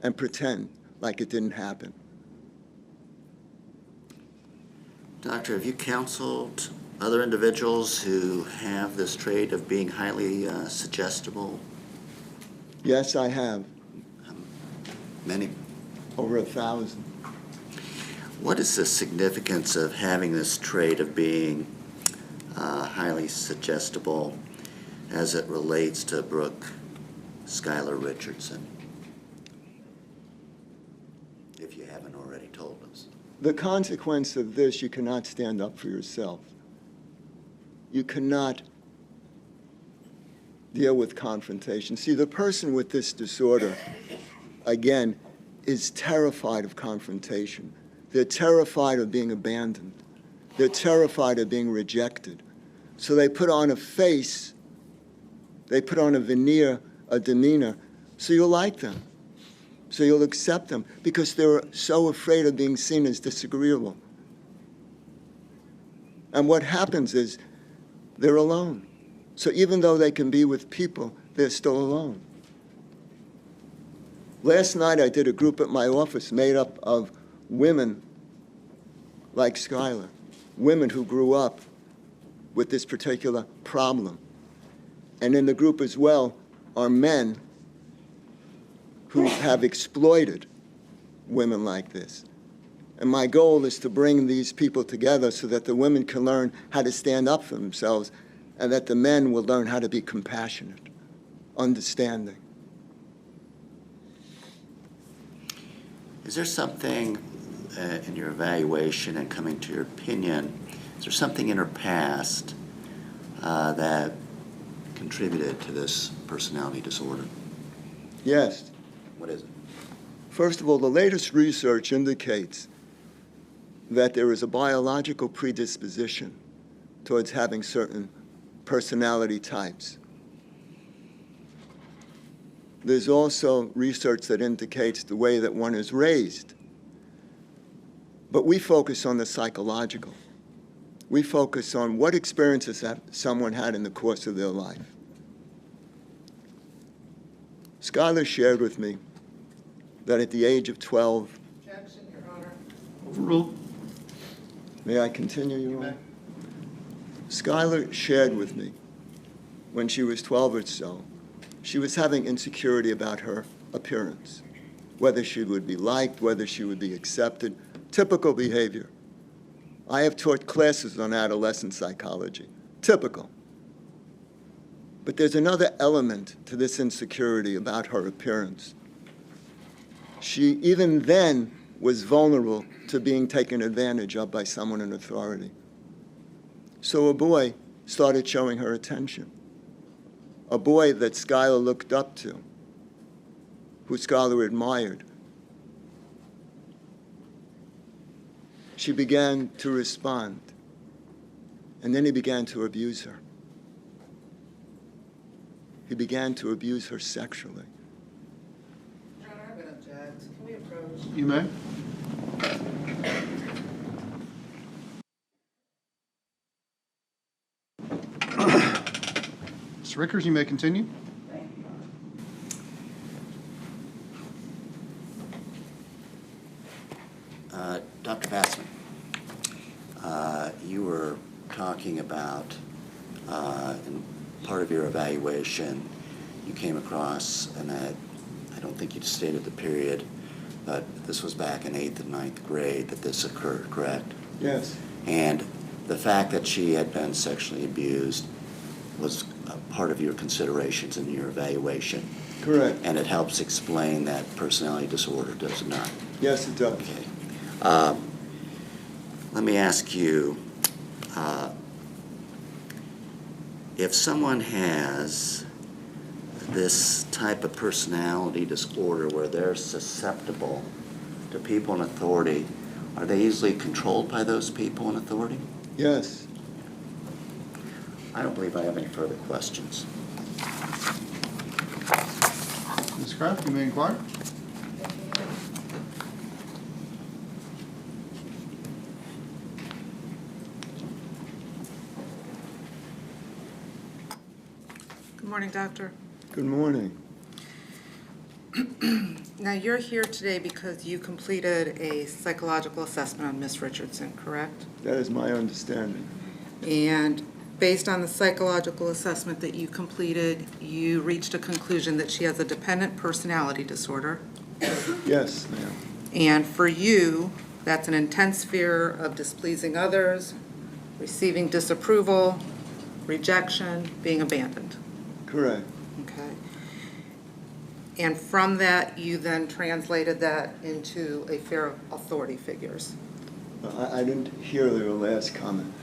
and pretend like it didn't happen. Doctor, have you counseled other individuals who have this trait of being highly suggestible? Yes, I have. Many. Over 1,000. What is the significance of having this trait of being highly suggestible as it relates to Brooke Skylar Richardson? If you haven't already told us. The consequence of this, you cannot stand up for yourself. You cannot deal with confrontation. See, the person with this disorder, again, is terrified of confrontation. They're terrified of being abandoned. They're terrified of being rejected. So they put on a face, they put on a veneer, a demeanor, so you'll like them. So you'll accept them because they're so afraid of being seen as disagreeable. And what happens is they're alone. So even though they can be with people, they're still alone. Last night I did a group at my office made up of women like Skylar, women who grew up with this particular problem. And in the group as well are men who have exploited women like this. And my goal is to bring these people together so that the women can learn how to stand up for themselves and that the men will learn how to be compassionate, understanding. Is there something in your evaluation and coming to your opinion, is there something in her past that contributed to this personality disorder? Yes. What is it? First of all, the latest research indicates that there is a biological predisposition towards having certain personality types. There's also research that indicates the way that one is raised. But we focus on the psychological. We focus on what experiences have someone had in the course of their life. Skylar shared with me that at the age of 12, Objection, Your Honor. Overruled. may I continue, Your Honor? Skylar shared with me when she was 12 or so, she was having insecurity about her appearance, whether she would be liked, whether she would be accepted, typical behavior. I have taught classes on adolescent psychology, typical. But there's another element to this insecurity about her appearance. She, even then, was vulnerable to being taken advantage of by someone in authority. So a boy started showing her attention. A boy that Skylar looked up to, who Skylar admired. She began to respond, and then he began to abuse her. He began to abuse her sexually. Your Honor, I'm going to object. Can we approach? You may. Mr. Rickers, you may continue. Dr. Bassman, you were talking about, in part of your evaluation, you came across, and I don't think you stated the period, but this was back in 8th and 9th grade that this occurred, correct? Yes. And the fact that she had been sexually abused was part of your considerations in your evaluation. Correct. And it helps explain that personality disorder, does it not? Yes, it does. Okay. Let me ask you, if someone has this type of personality disorder where they're susceptible to people in authority, are they easily controlled by those people in authority? Yes. I don't believe I have any further questions. Ms. Kraft, you may inquire. Good morning, doctor. Good morning. Now, you're here today because you completed a psychological assessment on Miss Richardson, correct? That is my understanding. And based on the psychological assessment that you completed, you reached a conclusion that she has a dependent personality disorder. Yes, ma'am. And for you, that's an intense fear of displeasing others, receiving disapproval, rejection, being abandoned. Correct. Okay. And from that, you then translated that into a fear of authority figures. I didn't hear the last comment.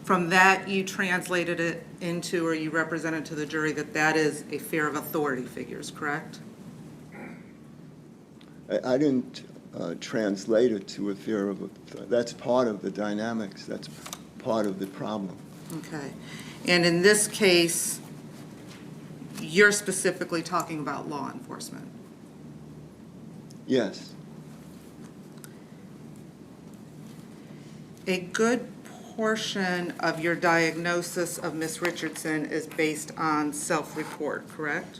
From that, you translated it into, or you represented to the jury that that is a fear of authority figures, correct? I didn't translate it to a fear of, that's part of the dynamics, that's part of the problem. Okay. And in this case, you're specifically talking about law enforcement. Yes, A good portion of your diagnosis of Miss Richardson is based on self-report, correct?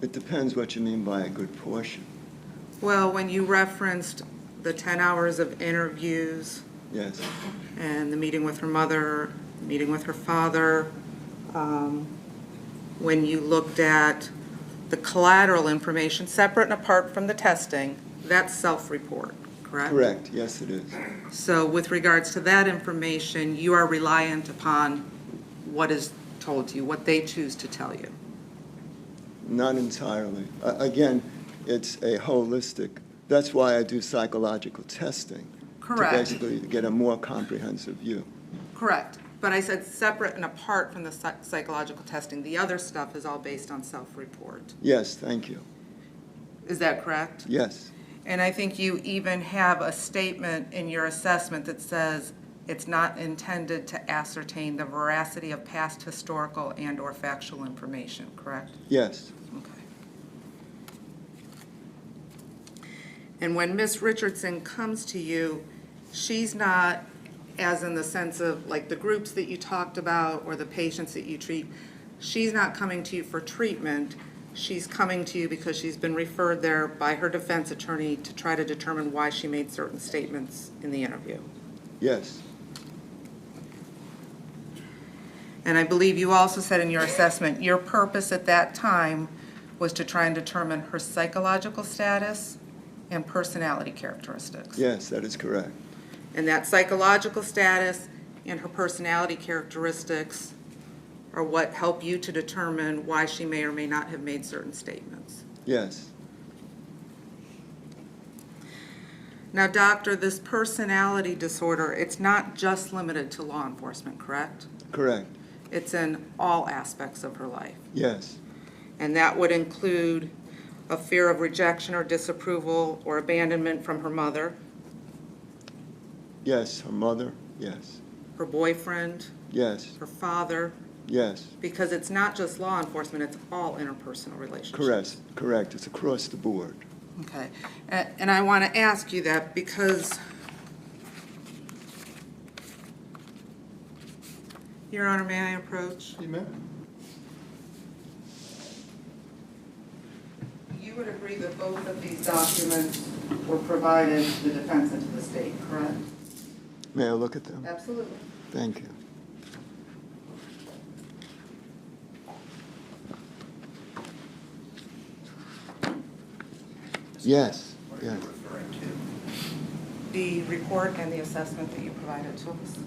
it depends what you mean by a good portion. Well, when you referenced the 10 hours of interviews Yes, and the meeting with her mother, meeting with her father, when you looked at the collateral information, separate and apart from the testing, that's self-report, correct? correct, yes it is. So with regards to that information, you are reliant upon what is told to you, what they choose to tell you. Not entirely. Again, it's a holistic, that's why I do psychological testing. Correct. To basically get a more comprehensive view. Correct. But I said separate and apart from the psychological testing. The other stuff is all based on self-report. Yes, thank you. Is that correct? Yes, And I think you even have a statement in your assessment that says it's not intended to ascertain the veracity of past historical and/or factual information, correct? yes, Okay. And when Miss Richardson comes to you, she's not, as in the sense of like the groups that you talked about or the patients that you treat, she's not coming to you for treatment. She's coming to you because she's been referred there by her defense attorney to try to determine why she made certain statements in the interview. yes, And I believe you also said in your assessment, your purpose at that time was to try and determine her psychological status and personality characteristics. yes, that is correct. And that psychological status and her personality characteristics are what help you to determine why she may or may not have made certain statements. Yes, Now, doctor, this personality disorder, it's not just limited to law enforcement, correct? correct. It's in all aspects of her life. Yes, And that would include a fear of rejection or disapproval or abandonment from her mother, yes, her mother, yes, her boyfriend, yes, her father, yes, because it's not just law enforcement, it's all interpersonal relationships. correct, correct. It's across the board. Okay, and I want to ask you that because, Your Honor, may I approach? You may. You would agree that both of these documents were provided to the defense and to the state, correct? May I look at them? Absolutely. Thank you. Yes, yes, The report and the assessment that you provided to us.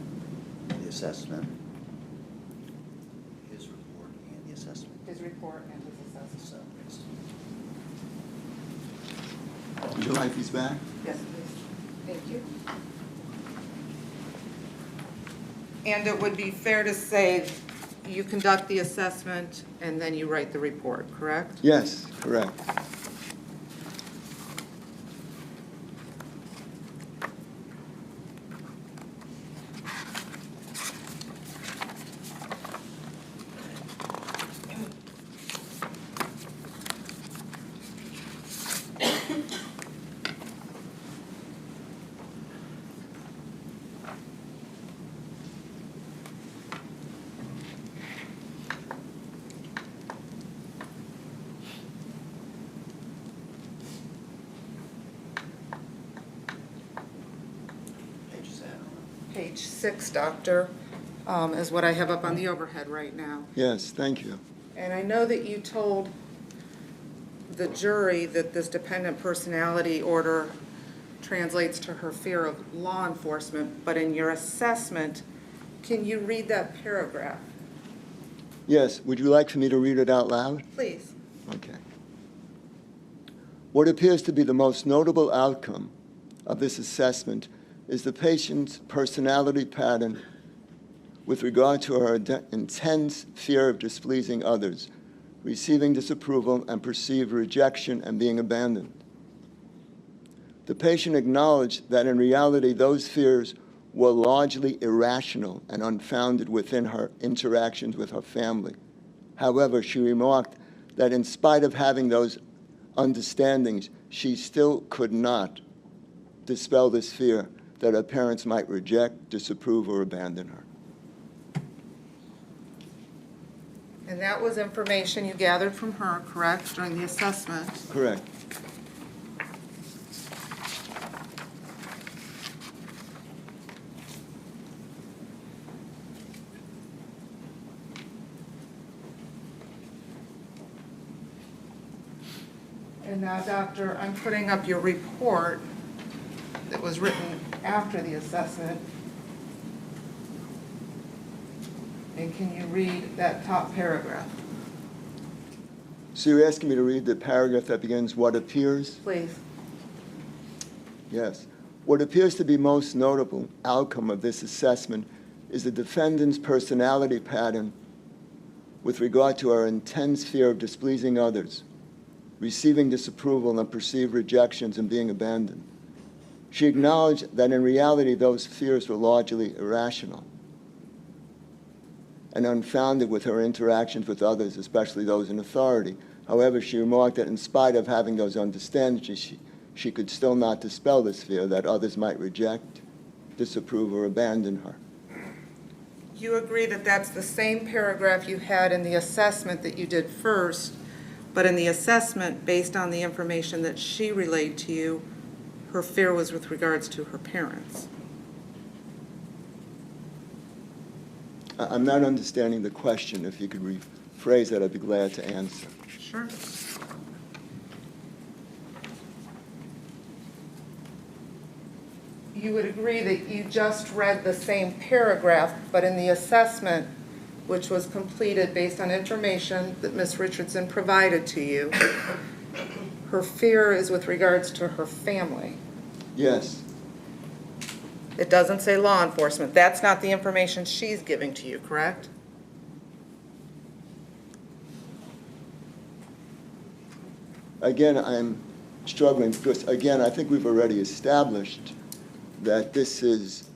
The assessment, his report and the assessment. His report and his assessment. would you like these back? Yes, please. Thank you. And it would be fair to say you conduct the assessment and then you write the report, correct? Yes, correct. page 6, Doctor, is what I have up on the overhead right now. Yes, thank you. And I know that you told the jury that this dependent personality order translates to her fear of law enforcement, but in your assessment, can you read that paragraph? Yes, would you like for me to read it out loud? Please. Okay. What appears to be the most notable outcome of this assessment is the patient's personality pattern with regard to her intense fear of displeasing others, receiving disapproval and perceived rejection and being abandoned. The patient acknowledged that in reality those fears were largely irrational and unfounded within her interactions with her family. However, she remarked that in spite of having those understandings, she still could not dispel this fear that her parents might reject, disapprove, or abandon her. And that was information you gathered from her, correct, during the assessment? Correct. And now, Doctor, I'm putting up your report that was written after the assessment. And can you read that top paragraph? So you're asking me to read the paragraph that begins, "What appears?" Please. Yes. What appears to be most notable outcome of this assessment is the defendant's personality pattern with regard to her intense fear of displeasing others, receiving disapproval and perceived rejections and being abandoned. She acknowledged that in reality those fears were largely irrational and unfounded with her interactions with others, especially those in authority. However, she remarked that in spite of having those understandings, she could still not dispel this fear that others might reject, disapprove, or abandon her. You agree that that's the same paragraph you had in the assessment that you did first, but in the assessment, based on the information that she relayed to you, her fear was with regards to her parents. I'm not understanding the question. If you could rephrase that, I'd be glad to answer. Sure. You would agree that you just read the same paragraph, but in the assessment, which was completed based on information that Ms. Richardson provided to you, her fear is with regards to her family. Yes. It doesn't say law enforcement. That's not the information she's giving to you, correct? Again, I'm struggling because, again, I think we've already established that this is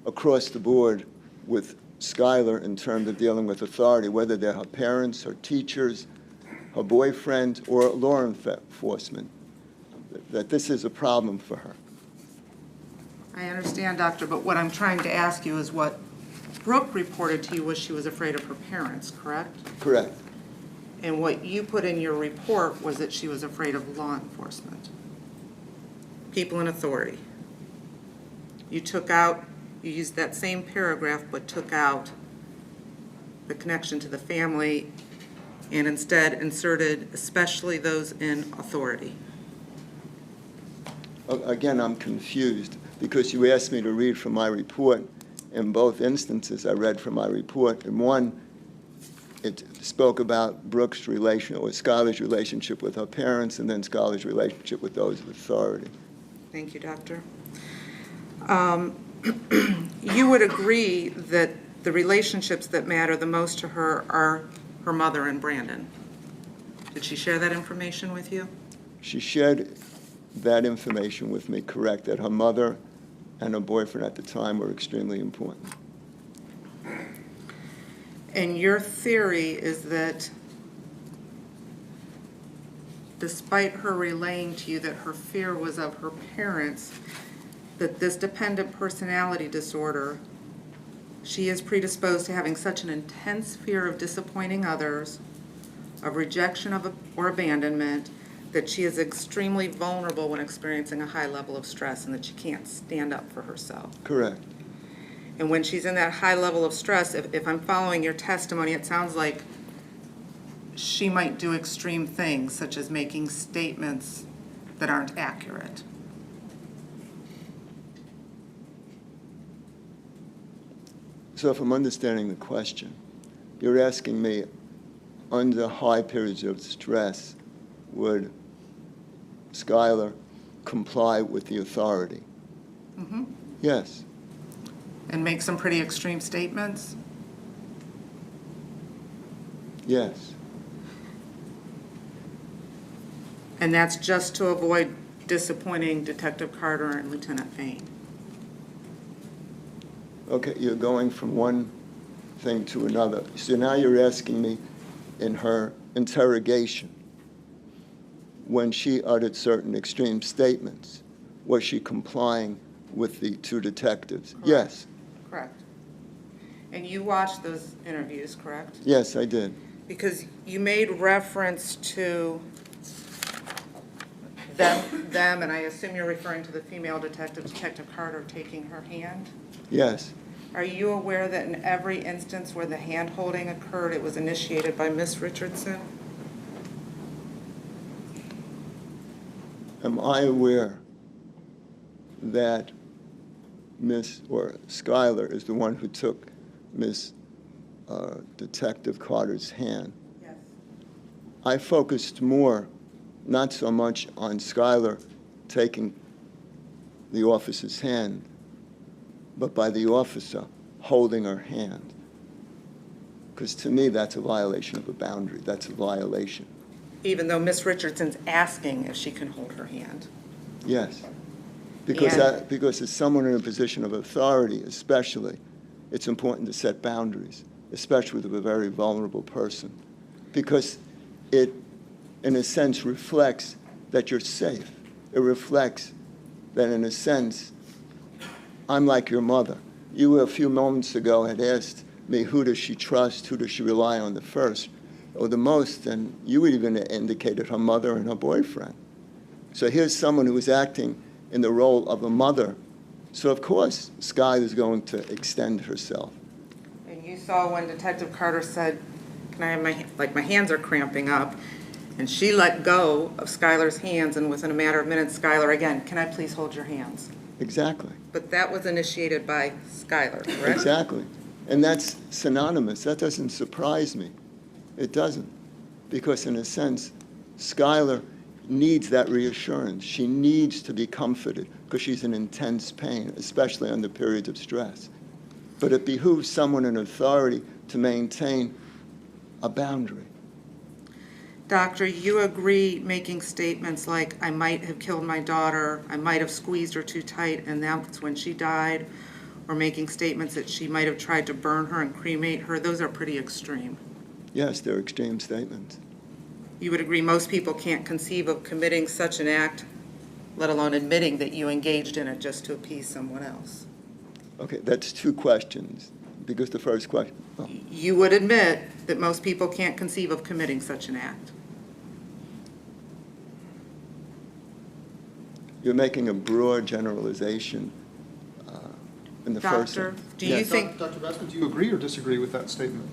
across the board with Skylar in terms of dealing with authority, whether they're her parents, her teachers, her boyfriend, or law enforcement, that this is a problem for her. I understand, Doctor, but what I'm trying to ask you is what Brooke reported to you was she was afraid of her parents, correct? Correct. And what you put in your report was that she was afraid of law enforcement, people in authority. You used that same paragraph, but took out the connection to the family and instead inserted especially those in authority. Again, I'm confused because you asked me to read from my report. In both instances, I read from my report. In one, it spoke about Brooke's relation or Skylar's relationship with her parents, and then Skylar's relationship with those of authority. Thank you, Doctor. You would agree that the relationships that matter the most to her are her mother and Brandon. Did she share that information with you? She shared that information with me, correct, that her mother and her boyfriend at the time were extremely important. And your theory is that despite her relaying to you that her fear was of her parents, that this dependent personality disorder, she is predisposed to having such an intense fear of disappointing others, of rejection or abandonment, that she is extremely vulnerable when experiencing a high level of stress and that she can't stand up for herself. Correct. And when she's in that high level of stress, if I'm following your testimony, it sounds like she might do extreme things, such as making statements that aren't accurate. So if I'm understanding the question, you're asking me, under high periods of stress, would Skylar comply with the authority? Mm-hmm. Yes. And make some pretty extreme statements? Yes. And that's just to avoid disappointing Detective Carter and Lieutenant Fain? Okay, you're going from one thing to another. So now you're asking me, in her interrogation, when she uttered certain extreme statements, was she complying with the two detectives? Correct. Yes. Correct. And you watched those interviews, correct? Yes, I did. Because you made reference to them, and I assume you're referring to the female detective, Detective Carter, taking her hand? Yes. Are you aware that in every instance where the hand-holding occurred, it was initiated by Miss Richardson? Am I aware that Skylar is the one who took Miss Detective Carter's hand? Yes. I focused more, not so much on Skylar taking the officer's hand, but by the officer holding her hand. Because to me, that's a violation of a boundary. That's a violation. Even though Miss Richardson's asking if she can hold her hand? Yes. Because as someone in a position of authority, especially, it's important to set boundaries, especially with a very vulnerable person. Because it, in a sense, reflects that you're safe. It reflects that, in a sense, I'm like your mother. You, a few moments ago, had asked me, who does she trust, who does she rely on the first or the most, and you even indicated her mother and her boyfriend. So here's someone who is acting in the role of a mother. So of course, Sky is going to extend herself. And you saw when Detective Carter said, can I have my hands are cramping up, and she let go of Skylar's hands, and within a matter of minutes, Skylar, again, can I please hold your hands? Exactly. But that was initiated by Skylar, correct? Exactly. And that's synonymous. That doesn't surprise me. It doesn't. Because in a sense, Skylar needs that reassurance. She needs to be comforted because she's in intense pain, especially under periods of stress. But it behooves someone in authority to maintain a boundary. Doctor, you agree making statements like, I might have killed my daughter, I might have squeezed her too tight, and that's when she died, or making statements that she might have tried to burn her and cremate her, those are pretty extreme. Yes, they're extreme statements. You would agree most people can't conceive of committing such an act, let alone admitting that you engaged in it just to appease someone else. Okay, that's two questions, because the first question, oh, You would admit that most people can't conceive of committing such an act. you're making a broad generalization in the first Doctor, sentence. do you Yes. think, Dr. Bassman, do you agree or disagree with that statement?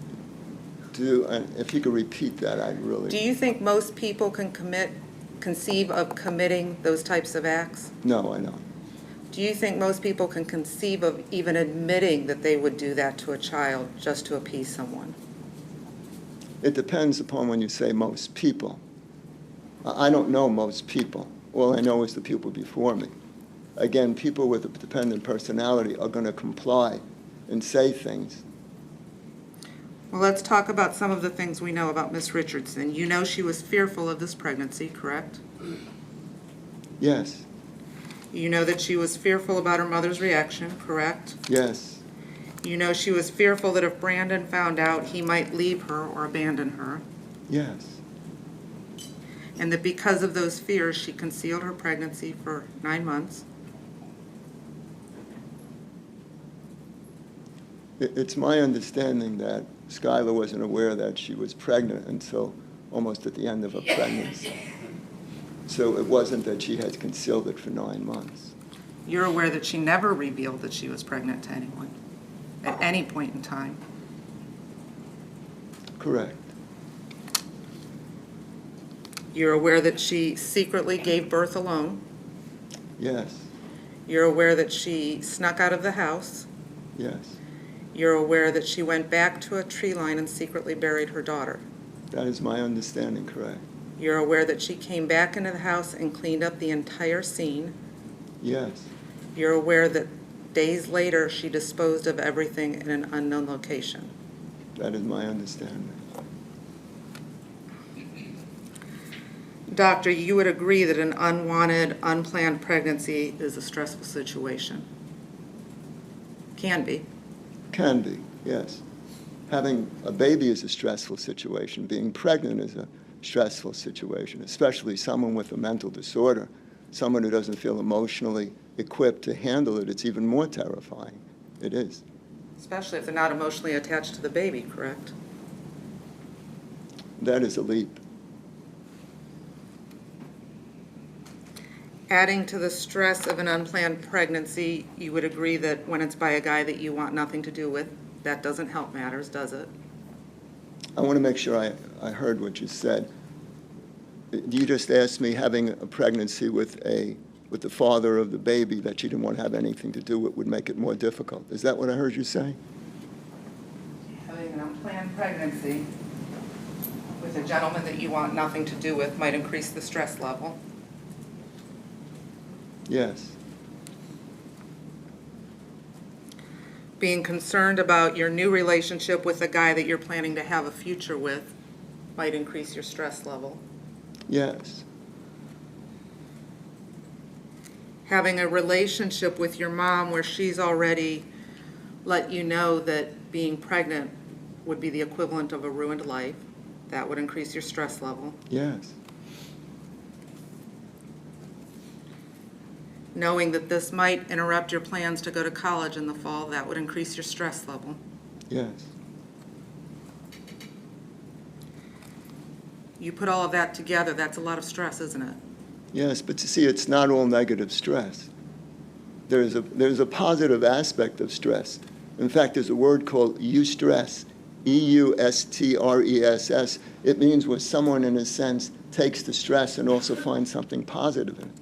If you could repeat that, I'd really. do you think most people can conceive of committing those types of acts? No, I don't. Do you think most people can conceive of even admitting that they would do that to a child just to appease someone? It depends upon when you say most people. I don't know most people. All I know is the people before me. Again, people with a dependent personality are going to comply and say things. Well, let's talk about some of the things we know about Miss Richardson. You know she was fearful of this pregnancy, correct? Yes, You know that she was fearful about her mother's reaction, correct? yes, You know she was fearful that if Brandon found out, he might leave her or abandon her. yes, And that because of those fears, she concealed her pregnancy for 9 months. It's my understanding that Skylar wasn't aware that she was pregnant until almost at the end of her pregnancy. So it wasn't that she had concealed it for 9 months. You're aware that she never revealed that she was pregnant to anyone. at any point in time. Correct. You're aware that she secretly gave birth alone. Yes. You're aware that she snuck out of the house. Yes. You're aware that she went back to a tree line and secretly buried her daughter. That is my understanding, correct. You're aware that she came back into the house and cleaned up the entire scene. Yes. You're aware that days later she disposed of everything in an unknown location. That is my understanding. Doctor, you would agree that an unwanted, unplanned pregnancy is a stressful situation? Can be. Can be, yes. Having a baby is a stressful situation. Being pregnant is a stressful situation, especially someone with a mental disorder, someone who doesn't feel emotionally equipped to handle it. It's even more terrifying. It is. Especially if they're not emotionally attached to the baby, correct? That is a leap. Adding to the stress of an unplanned pregnancy, you would agree that when it's by a guy that you want nothing to do with, that doesn't help matters, does it? I want to make sure I heard what you said. You just asked me having a pregnancy with the father of the baby that you didn't want to have anything to do with would make it more difficult. Is that what I heard you say? Having an unplanned pregnancy with a gentleman that you want nothing to do with might increase the stress level. Yes. Being concerned about your new relationship with a guy that you're planning to have a future with might increase your stress level. Yes. Having a relationship with your mom where she's already let you know that being pregnant would be the equivalent of a ruined life, that would increase your stress level. Yes. Knowing that this might interrupt your plans to go to college in the fall, that would increase your stress level. Yes. You put all of that together, that's a lot of stress, isn't it? Yes, but you see, it's not all negative stress. There's a positive aspect of stress. In fact, there's a word called eustress, E-U-S-T-R-E-S-S. It means when someone, in a sense, takes the stress and also finds something positive in it.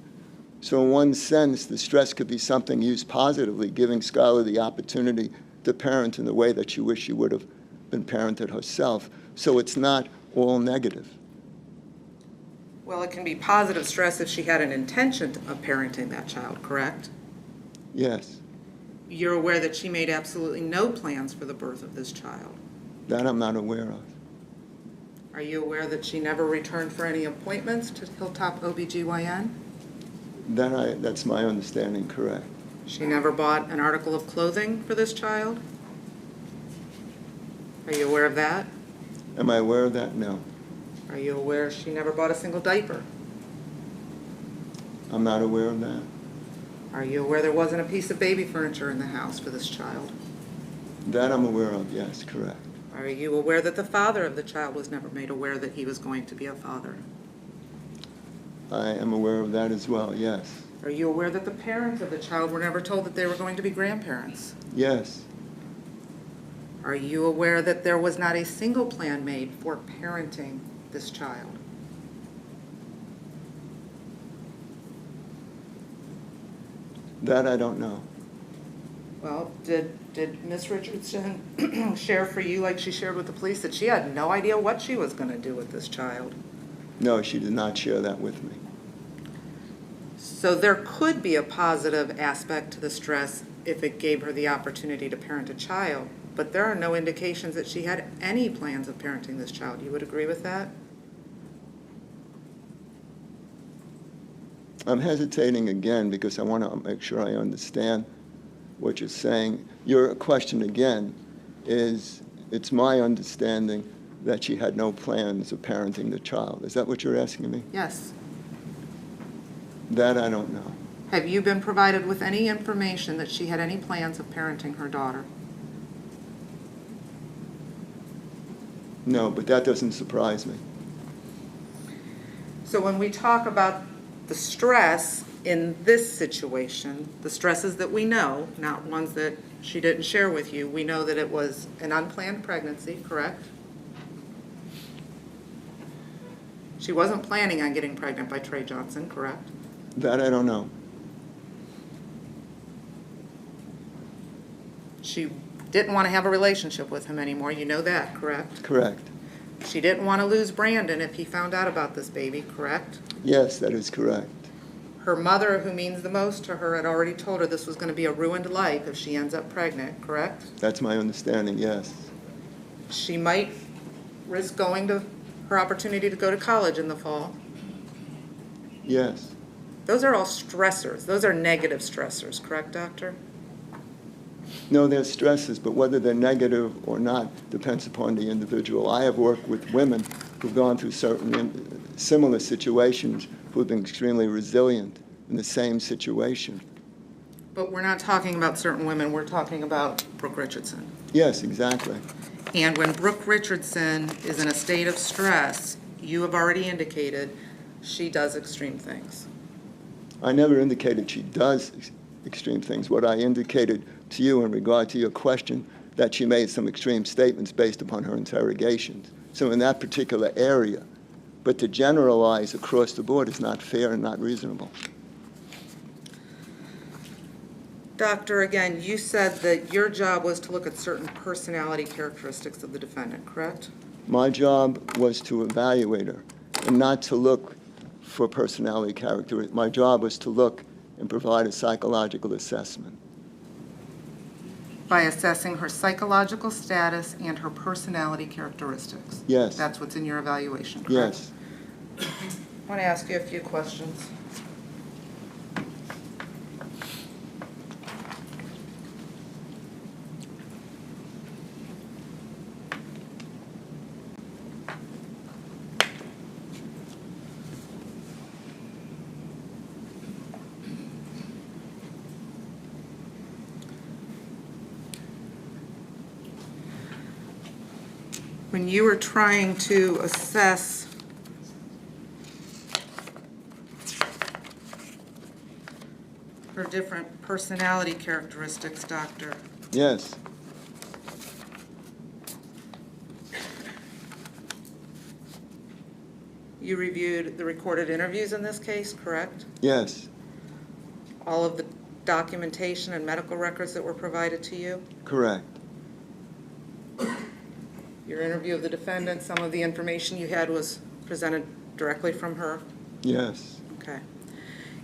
So in one sense, the stress could be something used positively, giving Skylar the opportunity to parent in the way that she wished she would have been parented herself. So it's not all negative. Well, it can be positive stress if she had an intention of parenting that child, correct? Yes. You're aware that she made absolutely no plans for the birth of this child. That I'm not aware of. Are you aware that she never returned for any appointments to Hilltop OBGYN? That's my understanding, correct. She never bought an article of clothing for this child? Are you aware of that? Am I aware of that? No. Are you aware she never bought a single diaper? I'm not aware of that. Are you aware there wasn't a piece of baby furniture in the house for this child? That I'm aware of, yes, correct. Are you aware that the father of the child was never made aware that he was going to be a father? I am aware of that as well, yes. Are you aware that the parents of the child were never told that they were going to be grandparents? Yes. Are you aware that there was not a single plan made for parenting this child? That I don't know. Well, did Ms. Richardson share for you, like she shared with the police, that she had no idea what she was going to do with this child? No, she did not share that with me. So there could be a positive aspect to the stress if it gave her the opportunity to parent a child, but there are no indications that she had any plans of parenting this child. You would agree with that? I'm hesitating again because I want to make sure I understand what you're saying. Your question again is, it's my understanding that she had no plans of parenting the child. Is that what you're asking me? Yes. That I don't know. Have you been provided with any information that she had any plans of parenting her daughter? No, but that doesn't surprise me. So when we talk about the stress in this situation, the stresses that we know, not ones that she didn't share with you. We know that it was an unplanned pregnancy, correct? She wasn't planning on getting pregnant by Trey Johnson, correct? That I don't know. She didn't want to have a relationship with him anymore. You know that, correct? Correct. She didn't want to lose Brandon if he found out about this baby, correct? Yes, that is correct. Her mother, who means the most to her, had already told her this was going to be a ruined life if she ends up pregnant, correct? That's my understanding, yes. She might risk going to her opportunity to go to college in the fall. Yes. Those are all stressors. Those are negative stressors, correct, doctor? No, there's stresses, but whether they're negative or not depends upon the individual. I have worked with women who've gone through certain similar situations who've been extremely resilient in the same situation. But we're not talking about certain women. We're talking about Brooke Richardson. Yes, exactly. And when Brooke Richardson is in a state of stress, you have already indicated she does extreme things. I never indicated she does extreme things. What I indicated to you in regard to your question, that she made some extreme statements based upon her interrogations. So in that particular area, but to generalize across the board is not fair and not reasonable. Doctor, again, you said that your job was to look at certain personality characteristics of the defendant, correct? My job was to evaluate her and not to look for personality characteristics. My job was to look and provide a psychological assessment. By assessing her psychological status and her personality characteristics? Yes. That's what's in your evaluation, correct? Yes. I want to ask you a few questions. When you were trying to assess her different personality characteristics, doctor, Yes. you reviewed the recorded interviews in this case, correct? Yes. All of the documentation and medical records that were provided to you? Correct. Your interview of the defendant, some of the information you had was presented directly from her? Yes. Okay.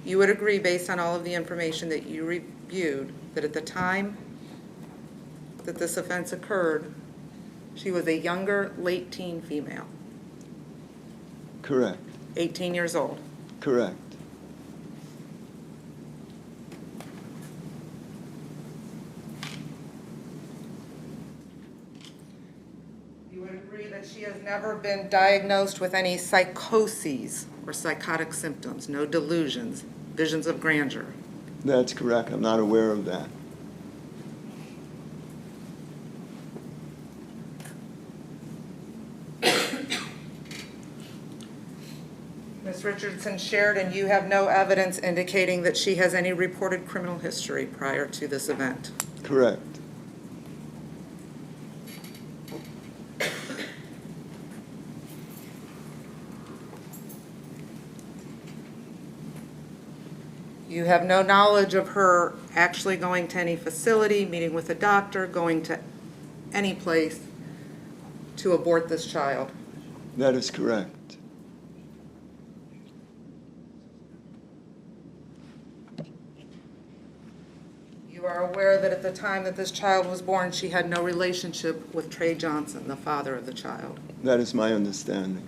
You would agree, based on all of the information that you reviewed, that at the time that this offense occurred, she was a younger, late teen female, Correct. 18 years old? Correct. You would agree that she has never been diagnosed with any psychoses or psychotic symptoms, no delusions, visions of grandeur? That's correct. I'm not aware of that. Ms. Richardson shared, and you have no evidence indicating that she has any reported criminal history prior to this event? Correct. You have no knowledge of her actually going to any facility, meeting with a doctor, going to any place to abort this child? That is correct. You are aware that at the time that this child was born, she had no relationship with Trey Johnson, the father of the child? That is my understanding.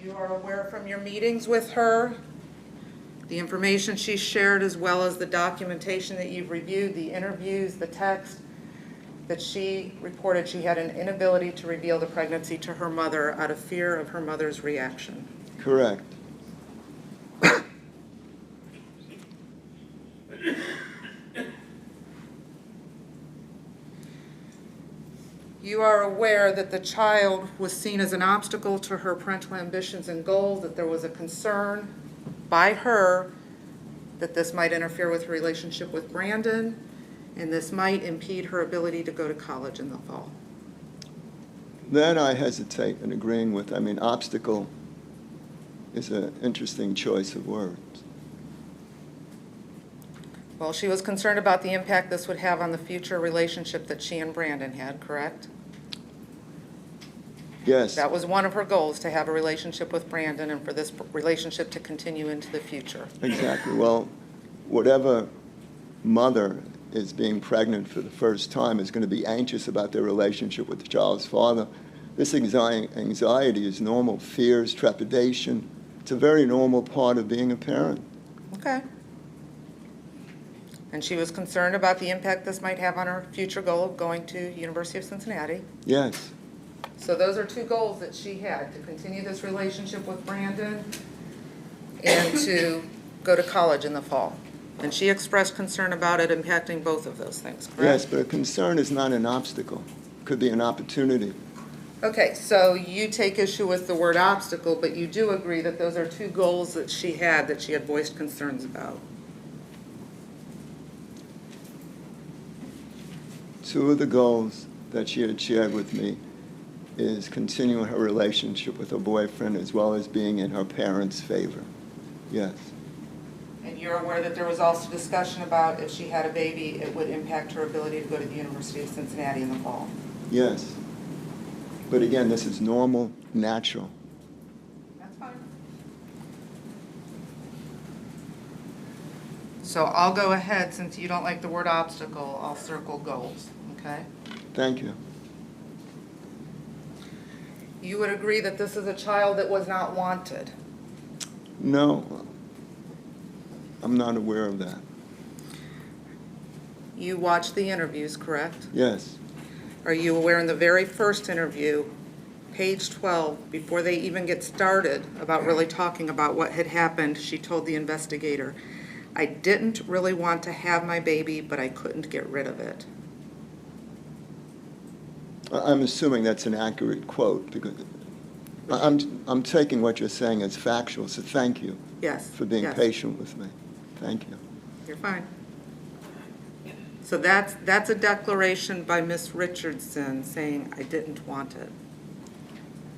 You are aware from your meetings with her, the information she shared, as well as the documentation that you've reviewed, the interviews, the text, that she reported she had an inability to reveal the pregnancy to her mother out of fear of her mother's reaction? Correct. You are aware that the child was seen as an obstacle to her parental ambitions and goals, that there was a concern by her that this might interfere with her relationship with Brandon, and this might impede her ability to go to college in the fall. That I hesitate in agreeing with. I mean, obstacle is an interesting choice of words. Well, she was concerned about the impact this would have on the future relationship that she and Brandon had, correct? Yes. That was one of her goals, to have a relationship with Brandon and for this relationship to continue into the future. Exactly. Well, whatever mother is being pregnant for the first time is going to be anxious about their relationship with the child's father. This anxiety is normal. Fears, trepidation. It's a very normal part of being a parent. Okay. And she was concerned about the impact this might have on her future goal of going to University of Cincinnati. Yes. So those are two goals that she had, to continue this relationship with Brandon and to go to college in the fall. And she expressed concern about it impacting both of those things, correct? Yes, but a concern is not an obstacle. It could be an opportunity. Okay, so you take issue with the word obstacle, but you do agree that those are two goals that she had voiced concerns about. Two of the goals that she had shared with me is continuing her relationship with her boyfriend as well as being in her parents' favor. Yes. And you're aware that there was also discussion about if she had a baby, it would impact her ability to go to the University of Cincinnati in the fall? Yes. But again, this is normal, natural. That's fine. So I'll go ahead, since you don't like the word obstacle, I'll circle goals, okay? Thank you. You would agree that this is a child that was not wanted? No, I'm not aware of that. You watched the interviews, correct? Yes. Are you aware in the very first interview, page 12, before they even get started about really talking about what had happened, she told the investigator, "I didn't really want to have my baby, but I couldn't get rid of it." I'm assuming that's an accurate quote because I'm taking what you're saying as factual, so thank you Yes. for being yes. patient with me. Thank you. You're fine. So that's a declaration by Ms. Richardson saying, "I didn't want it."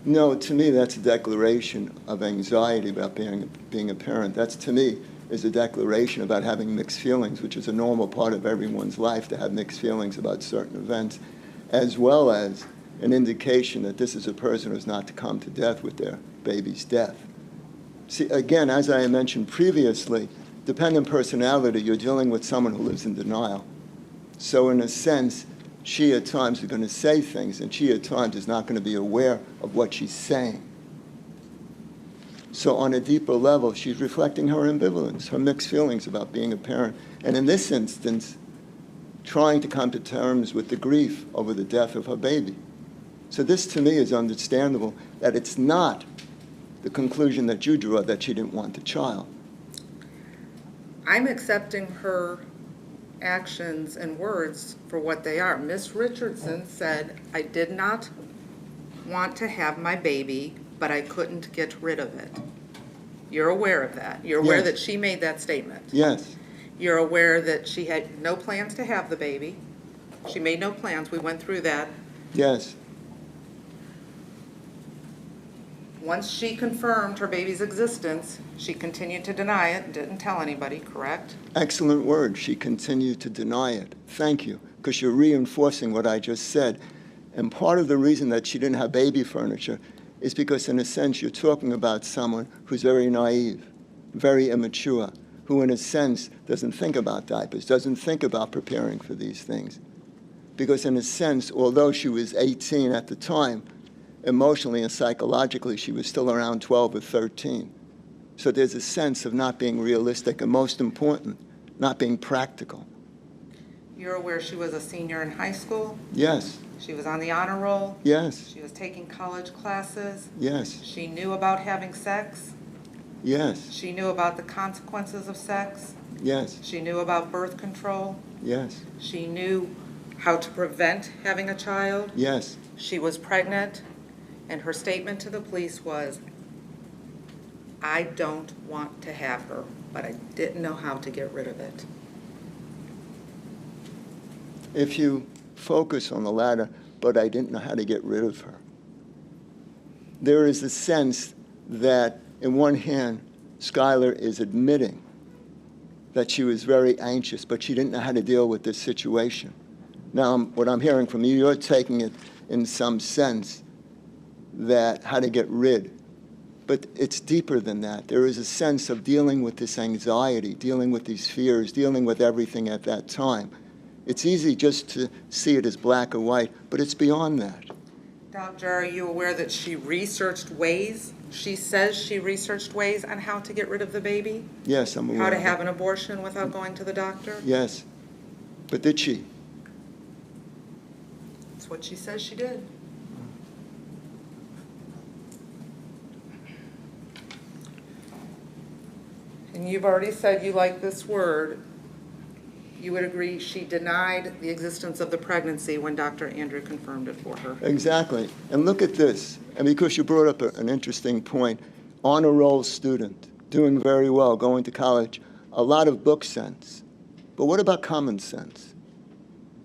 No, to me, that's a declaration of anxiety about being a parent. That's, to me, is a declaration about having mixed feelings, which is a normal part of everyone's life to have mixed feelings about certain events, as well as an indication that this is a person who's not to come to death with their baby's death. See, again, as I mentioned previously, dependent personality, you're dealing with someone who lives in denial. So in a sense, she at times is going to say things, and she at times is not going to be aware of what she's saying. So on a deeper level, she's reflecting her ambivalence, her mixed feelings about being a parent. And in this instance, trying to come to terms with the grief over the death of her baby. So this, to me, is understandable that it's not the conclusion that you draw that she didn't want the child. I'm accepting her actions and words for what they are. Ms. Richardson said, "I did not want to have my baby, but I couldn't get rid of it." You're aware of that? You're aware Yes. that she made that statement? Yes. You're aware that she had no plans to have the baby? She made no plans. We went through that. Yes. Once she confirmed her baby's existence, she continued to deny it and didn't tell anybody, correct? Excellent word. She continued to deny it. Thank you, because you're reinforcing what I just said. And part of the reason that she didn't have baby furniture is because, in a sense, you're talking about someone who's very naive, very immature, who, in a sense, doesn't think about diapers, doesn't think about preparing for these things. Because, in a sense, although she was 18 at the time, emotionally and psychologically, she was still around 12 or 13. So there's a sense of not being realistic and, most important, not being practical. You're aware she was a senior in high school? Yes, She was on the honor roll? yes, She was taking college classes? yes, She knew about having sex? yes, She knew about the consequences of sex? yes, She knew about birth control? yes, She knew how to prevent having a child. Yes. She was pregnant, and her statement to the police was, I don't want to have her, but I didn't know how to get rid of it. If you focus on the latter, but I didn't know how to get rid of her, there is a sense that, in one hand, Skylar is admitting that she was very anxious, but she didn't know how to deal with this situation. Now, what I'm hearing from you, you're taking it in some sense that how to get rid. But it's deeper than that. There is a sense of dealing with this anxiety, dealing with these fears, dealing with everything at that time. It's easy just to see it as black or white, but it's beyond that. Doctor, are you aware that she researched ways? She says she researched ways on how to get rid of the baby? Yes, I'm aware How to of have that. an abortion without going to the doctor? Yes. But did she? That's what she says she did. And you've already said you like this word. You would agree she denied the existence of the pregnancy when Dr. Andrew confirmed it for her. Exactly. And look at this. And because you brought up an interesting point, honor roll student, doing very well, going to college, a lot of book sense. But what about common sense?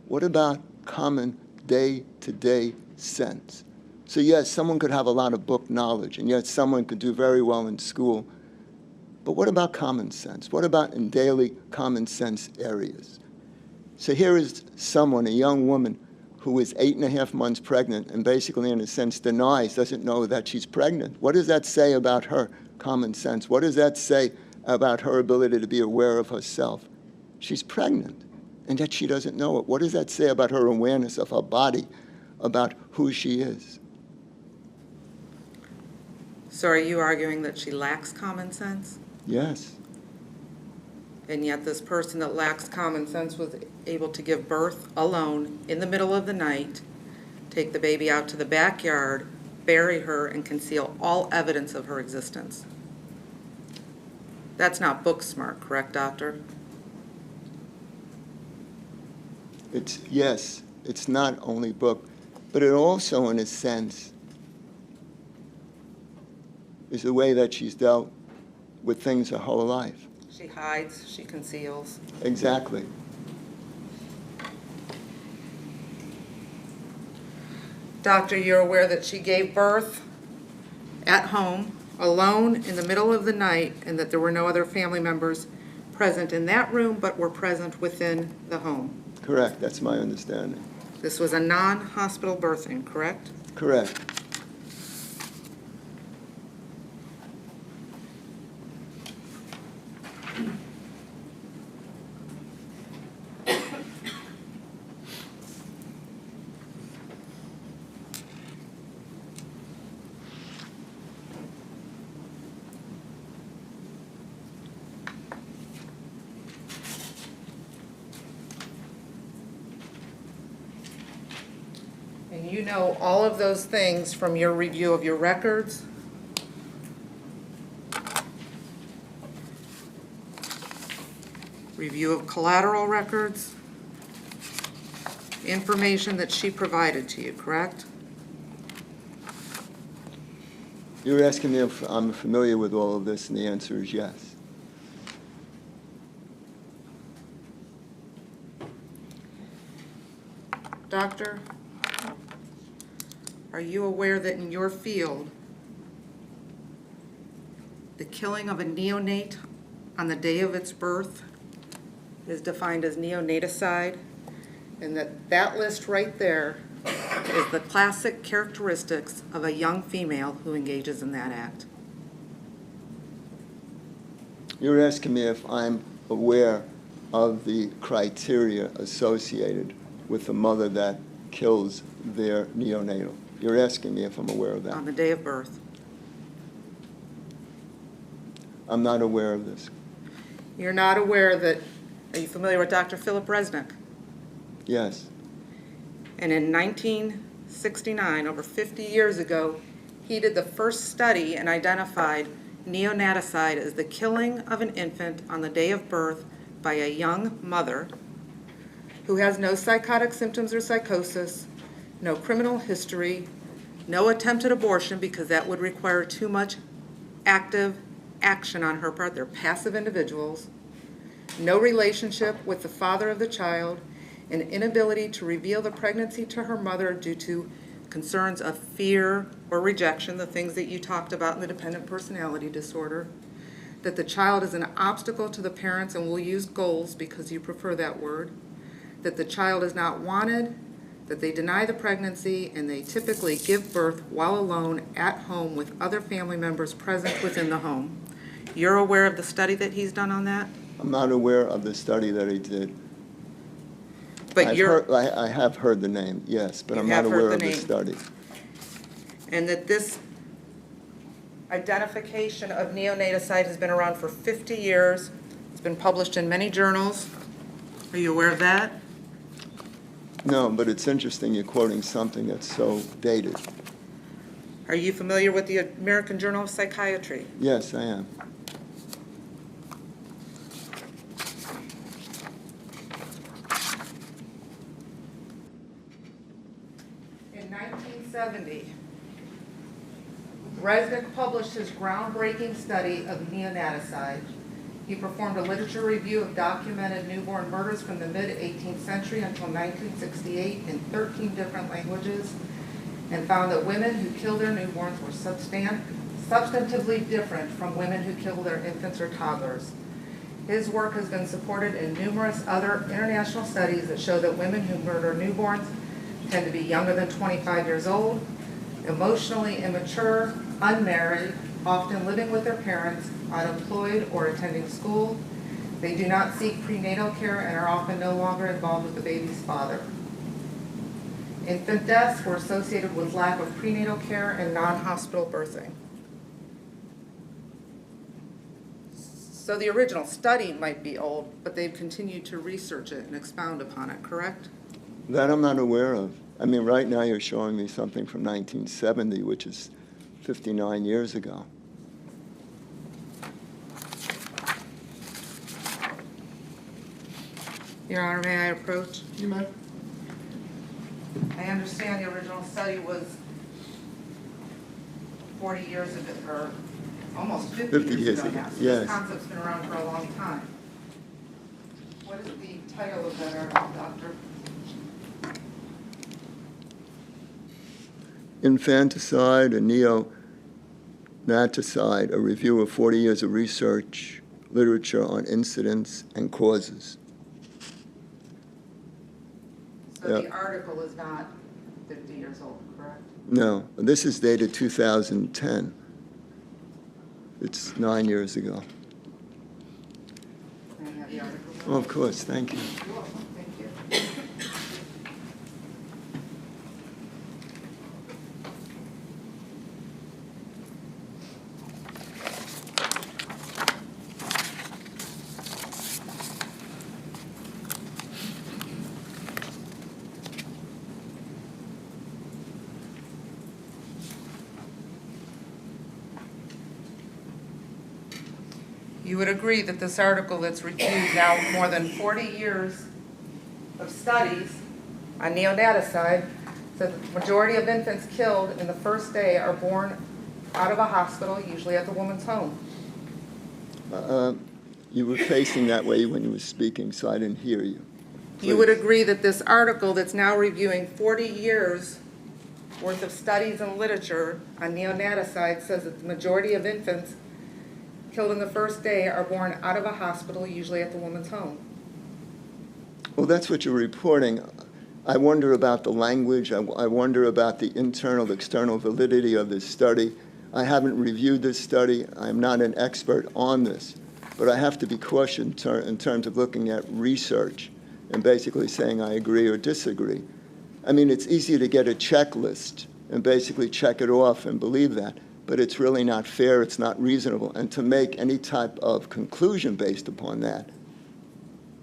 What about common day-to-day sense? So yes, someone could have a lot of book knowledge, and yet someone could do very well in school. But what about common sense? What about in daily common sense areas? So here is someone, a young woman, who is 8.5 months pregnant and basically, in a sense, denies, doesn't know that she's pregnant. What does that say about her common sense? What does that say about her ability to be aware of herself? She's pregnant, and yet she doesn't know it. What does that say about her awareness of her body, about who she is? So are you arguing that she lacks common sense? Yes. And yet this person that lacks common sense was able to give birth alone in the middle of the night, take the baby out to the backyard, bury her, and conceal all evidence of her existence. That's not book smart, correct, doctor? Yes, it's not only book, but it also, in a sense, is the way that she's dealt with things her whole life. She hides, she conceals. Exactly. Doctor, you're aware that she gave birth at home, alone, in the middle of the night, and that there were no other family members present in that room, but were present within the home. Correct, that's my understanding. This was a non-hospital birthing, correct? Correct. And you know all of those things from your review of your records? Review of collateral records? Information that she provided to you, correct? You're asking me if I'm familiar with all of this, and the answer is yes. Doctor, are you aware that in your field, the killing of a neonate on the day of its birth is defined as neonaticide, and that list right there is the classic characteristics of a young female who engages in that act? You're asking me if I'm aware of the criteria associated with the mother that kills their neonatal. You're asking me if I'm aware of that. On the day of birth. I'm not aware of this. You're not aware that, are you familiar with Dr. Philip Resnick? Yes. And in 1969, over 50 years ago, he did the first study and identified neonaticide as the killing of an infant on the day of birth by a young mother who has no psychotic symptoms or psychosis, no criminal history, no attempted abortion because that would require too much active action on her part. They're passive individuals. No relationship with the father of the child, an inability to reveal the pregnancy to her mother due to concerns of fear or rejection, the things that you talked about in the dependent personality disorder, that the child is an obstacle to the parents, and we'll use goals because you prefer that word, that the child is not wanted, that they deny the pregnancy, and they typically give birth while alone at home with other family members present within the home. You're aware of the study that he's done on that? I'm not aware of the study that he did. But I have heard the name, yes, but I'm You not have heard aware the of the name. study. And that this identification of neonaticide has been around for 50 years. It's been published in many journals. Are you aware of that? No, but it's interesting you're quoting something that's so dated. Are you familiar with the American Journal of Psychiatry? Yes, I am. In 1970, Resnick published his groundbreaking study of neonaticide. He performed a literature review of documented newborn murders from the mid-18th century until 1968 in 13 different languages, and found that women who killed their newborns were substantively different from women who killed their infants or toddlers. His work has been supported in numerous other international studies that show that women who murder newborns tend to be younger than 25 years old, emotionally immature, unmarried, often living with their parents, unemployed, or attending school. They do not seek prenatal care and are often no longer involved with the baby's father. Infant deaths were associated with lack of prenatal care and non-hospital birthing. So the original study might be old, but they've continued to research it and expound upon it, correct? That I'm not aware of. I mean, right now you're showing me something from 1970, which is 59 years ago. Your Honor, may I approach? You may. I understand the original study was 40 years ago, or almost 50 years ago now. So yes. this concept's been around for a long time. What is the title of that article, Doctor? Infanticide and neonaticide, a review of 40 years of research, literature on incidents and causes. So Yeah. the article is not 50 years old, correct? No, this is dated 2010. It's 9 years ago. May I have the article? Oh, of course, thank you. You're welcome. Thank you. You would agree that this article that's reviewed now more than 40 years of studies on neonaticide said that the majority of infants killed in the first day are born out of a hospital, usually at the woman's home. You were facing that way when you were speaking, so I didn't hear you. You would Please. agree that this article that's now reviewing 40 years worth of studies and literature on neonaticide says that the majority of infants killed in the first day are born out of a hospital, usually at the woman's home. Well, that's what you're reporting. I wonder about the language. I wonder about the internal, external validity of this study. I haven't reviewed this study. I'm not an expert on this. But I have to be cautious in terms of looking at research and basically saying I agree or disagree. I mean, it's easy to get a checklist and basically check it off and believe that. But it's really not fair, it's not reasonable. And to make any type of conclusion based upon that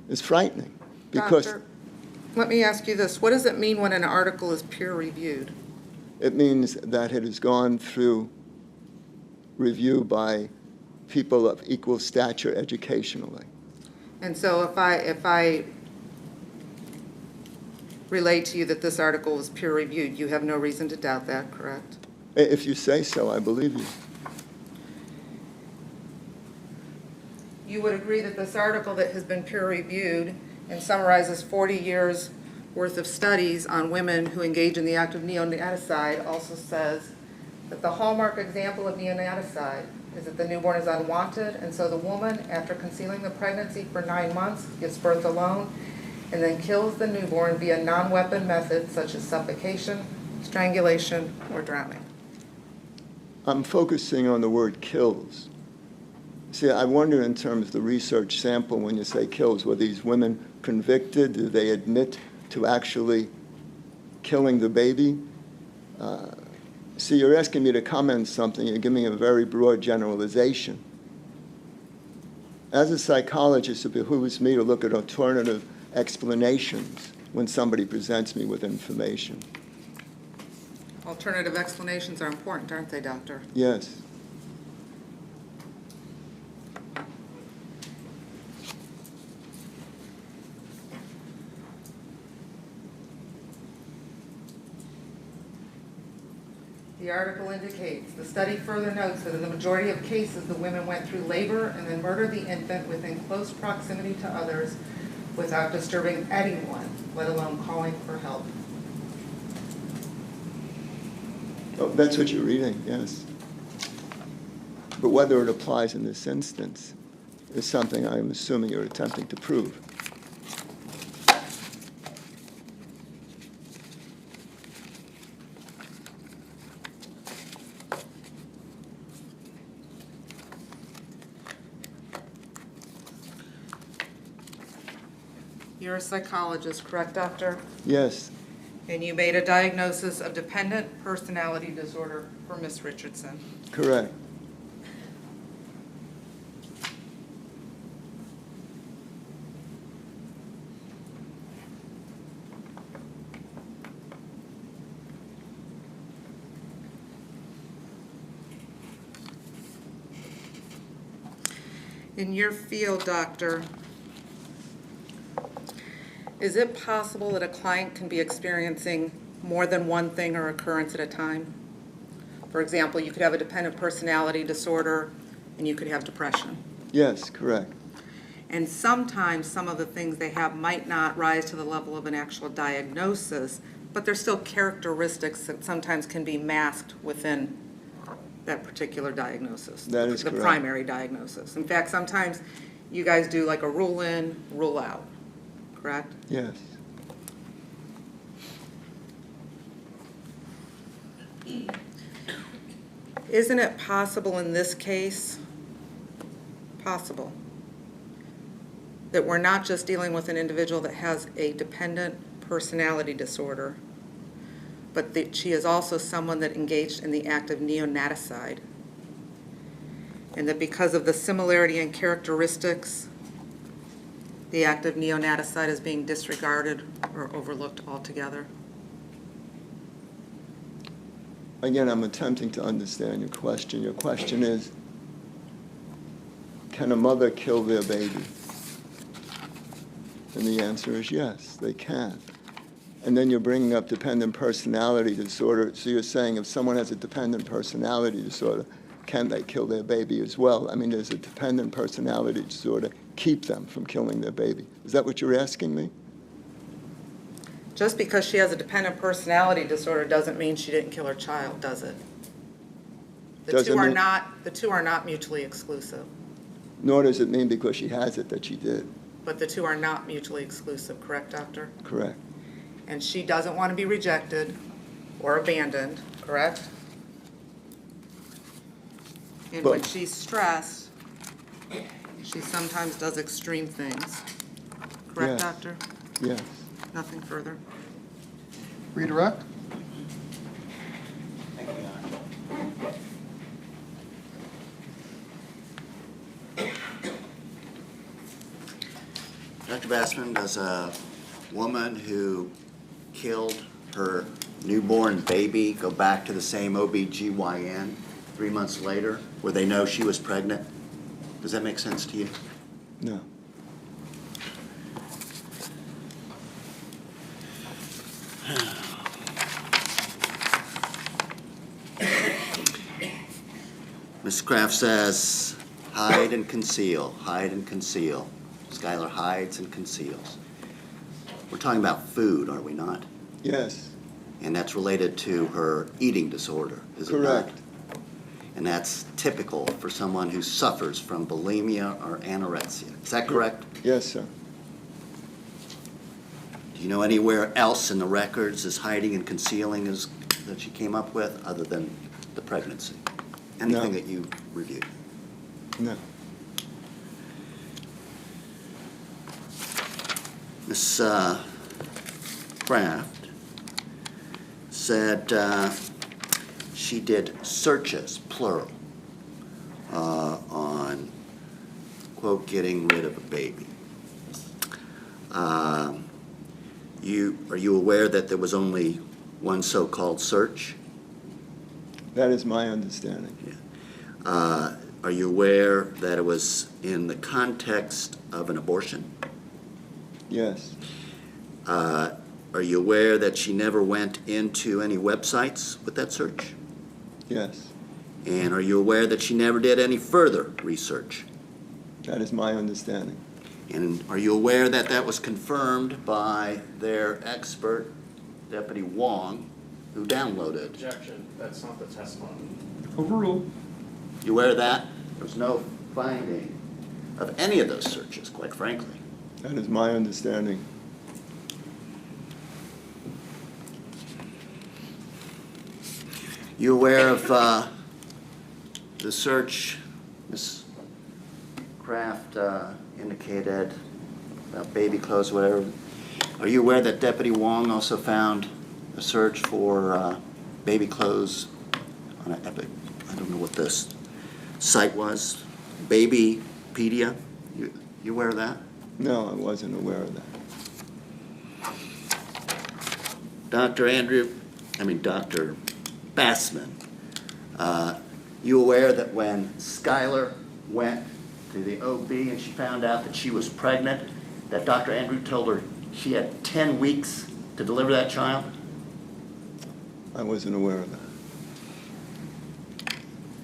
is frightening. Because Doctor, let me ask you this. What does it mean when an article is peer-reviewed? it means that it has gone through review by people of equal stature educationally. And so if I relate to you that this article was peer-reviewed. You have no reason to doubt that, correct? If you say so, I believe you. You would agree that this article that has been peer-reviewed and summarizes 40 years' worth of studies on women who engage in the act of neonaticide also says that the hallmark example of neonaticide is that the newborn is unwanted, and so the woman, after concealing the pregnancy for 9 months, gives birth alone, and then kills the newborn via non-weapon methods such as suffocation, strangulation, or drowning. I'm focusing on the word kills. See, I wonder in terms of the research sample when you say kills, were these women convicted? Do they admit to actually killing the baby? See, you're asking me to comment something. You're giving a very broad generalization. As a psychologist, it behooves me to look at alternative explanations when somebody presents me with information. Alternative explanations are important, aren't they, Doctor? Yes. The article indicates, the study further notes that in the majority of cases, the women went through labor and then murdered the infant within close proximity to others without disturbing anyone, let alone calling for help. Oh, that's what you're reading, yes. But whether it applies in this instance is something I'm assuming you're attempting to prove. You're a psychologist, correct, Doctor? Yes, And you made a diagnosis of dependent personality disorder for Ms. Richardson. correct. In your field, Doctor, is it possible that a client can be experiencing more than one thing or occurrence at a time? For example, you could have a dependent personality disorder and you could have depression. Yes, correct. And sometimes some of the things they have might not rise to the level of an actual diagnosis, but they're still characteristics that sometimes can be masked within that particular diagnosis. That is the correct. primary diagnosis. In fact, sometimes you guys do like a rule in, rule out, correct? Yes. Isn't it possible in this case, possible, that we're not just dealing with an individual that has a dependent personality disorder, but that she is also someone that engaged in the act of neonaticide? And that because of the similarity in characteristics, the act of neonaticide is being disregarded or overlooked altogether? Again, I'm attempting to understand your question. Your question is, can a mother kill their baby? And the answer is yes, they can. And then you're bringing up dependent personality disorder. So you're saying if someone has a dependent personality disorder, can they kill their baby as well? I mean, does a dependent personality disorder keep them from killing their baby? Is that what you're asking me? Just because she has a dependent personality disorder doesn't mean she didn't kill her child, does it? The Doesn't two are mean- not mutually exclusive. Nor does it mean because she has it that she did. But the two are not mutually exclusive, correct, Doctor? Correct. And she doesn't want to be rejected or abandoned, correct? And when But- she's stressed, she sometimes does extreme things. Correct, Yes. Doctor? Yes. Nothing further. Redirect? Dr. Bassman, does a woman who killed her newborn baby go back to the same OBGYN 3 months later where they know she was pregnant? Does that make sense to you? No. Ms. Kraft says, hide and conceal, hide and conceal. Skylar hides and conceals. We're talking about food, are we not? Yes, And that's related to her eating disorder, is it not? correct. And that's typical for someone who suffers from bulimia or anorexia. Is that correct? Yes, sir. Do you know anywhere else in the records as hiding and concealing as that she came up with other than the pregnancy? Anything No. that you reviewed? No. Ms. Kraft said she did searches, plural, on, quote, getting rid of a baby. Are you aware that there was only one so-called search? That is my understanding. Are you aware that it was in the context of an abortion? Yes, Are you aware that she never went into any websites with that search? yes. And are you aware that she never did any further research? That is my understanding. And are you aware that that was confirmed by their expert, Deputy Wong, who downloaded? Objection, that's not the testimony. Overruled. You aware of that? There was no finding of any of those searches, quite frankly. That is my understanding. You aware of the search Ms. Kraft indicated about baby clothes, whatever? Are you aware that Deputy Wong also found a search for baby clothes on an Epic? I don't know what this site was. Babypedia? You aware of that? No, I wasn't aware of that. Dr. Bassman, you aware that when Skylar went to the OB and she found out that she was pregnant, that Dr. Andrew told her she had 10 weeks to deliver that child? I wasn't aware of that.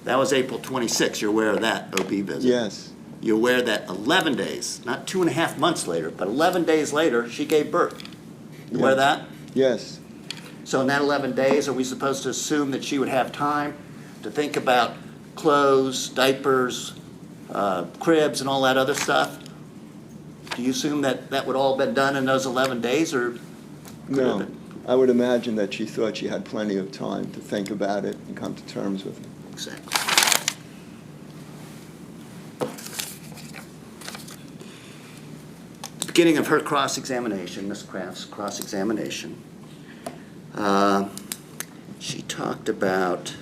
That was April 26th. You're aware of that OB visit? Yes, You're aware that 11 days, not 2.5 months later, but 11 days later, she gave birth? You aware of that? yes, So in that 11 days, are we supposed to assume that she would have time to think about clothes, diapers, cribs, and all that other stuff? Do you assume that that would all been done in those 11 days, or? could it have no. been- I would imagine that she thought she had plenty of time to think about it and come to terms with it. Exactly. At the beginning of her cross-examination, Ms. Kraft's cross-examination, she talked about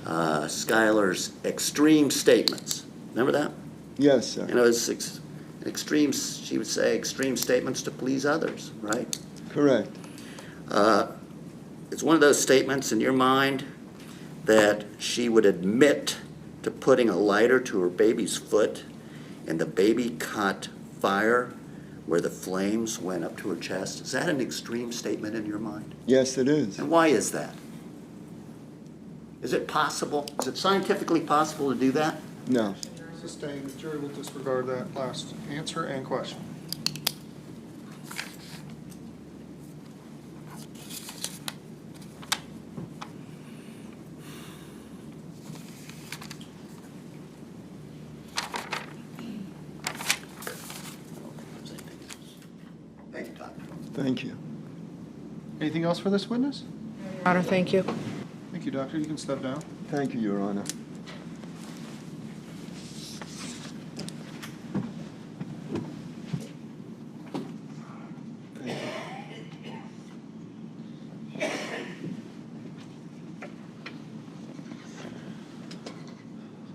Skylar's extreme statements. Remember that? Yes, sir. You know, it's extreme, she would say, extreme statements to please others, right? Correct. It's one of those statements in your mind that she would admit to putting a lighter to her baby's foot and the baby caught fire where the flames went up to her chest. Is that an extreme statement in your mind? Yes, it is. And why is that? Is it possible? Is it scientifically possible to do that? No. Sustained. The jury will disregard that last answer and question. Thank you, Doctor. Thank you. Anything else for this witness? Your Honor, thank you. Thank you, doctor. You can step down. Thank you, Your Honor.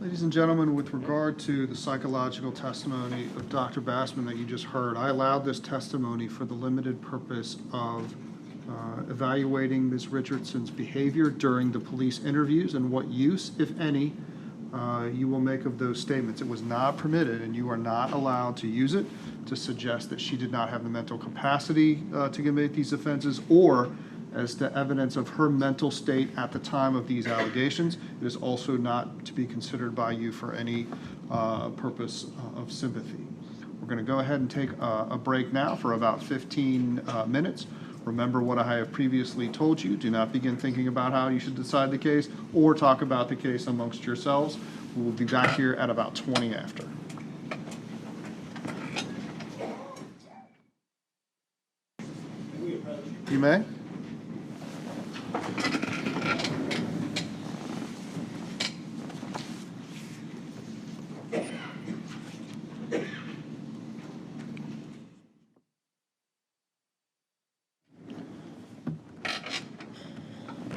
Ladies and gentlemen, with regard to the psychological testimony of Dr. Bassman that you just heard, I allowed this testimony for the limited purpose of evaluating Ms. Richardson's behavior during the police interviews and what use, if any, you will make of those statements. It was not permitted, and you are not allowed to use it to suggest that she did not have the mental capacity to commit these offenses, or as to evidence of her mental state at the time of these allegations. It is also not to be considered by you for any purpose of sympathy. We're going to go ahead and take a break now for about 15 minutes. Remember what I have previously told you. Do not begin thinking about how you should decide the case or talk about the case amongst yourselves. We will be back here at about 20 after. You may.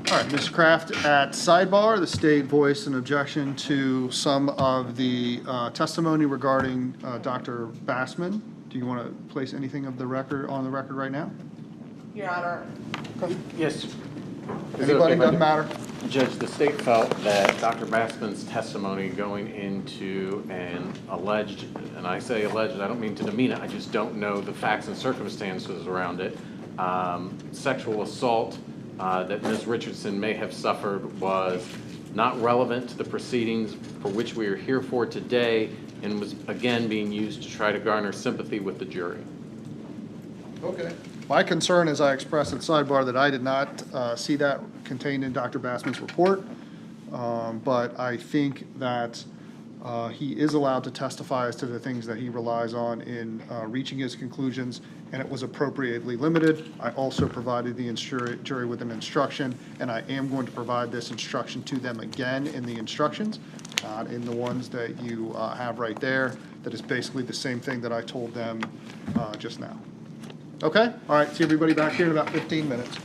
All right, Ms. Kraft, at sidebar, the state voiced an objection to some of the testimony regarding Dr. Bassman. Do you want to place anything of the record on the record right now? Your Honor, Yes. Anybody, doesn't matter. Judge, the state felt that Dr. Bassman's testimony going into an alleged, and I say alleged, I don't mean to demean it, I just don't know the facts and circumstances around it, sexual assault that Ms. Richardson may have suffered was not relevant to the proceedings for which we are here for today, and was again being used to try to garner sympathy with the jury. Okay. My concern, as I expressed at sidebar, that I did not see that contained in Dr. Bassman's report, but I think that he is allowed to testify as to the things that he relies on in reaching his conclusions, and it was appropriately limited. I also provided the jury with an instruction, and I am going to provide this instruction to them again in the instructions, not in the ones that you have right there. That is basically the same thing that I told them just now. Okay? All right, see everybody back here in about 15 minutes.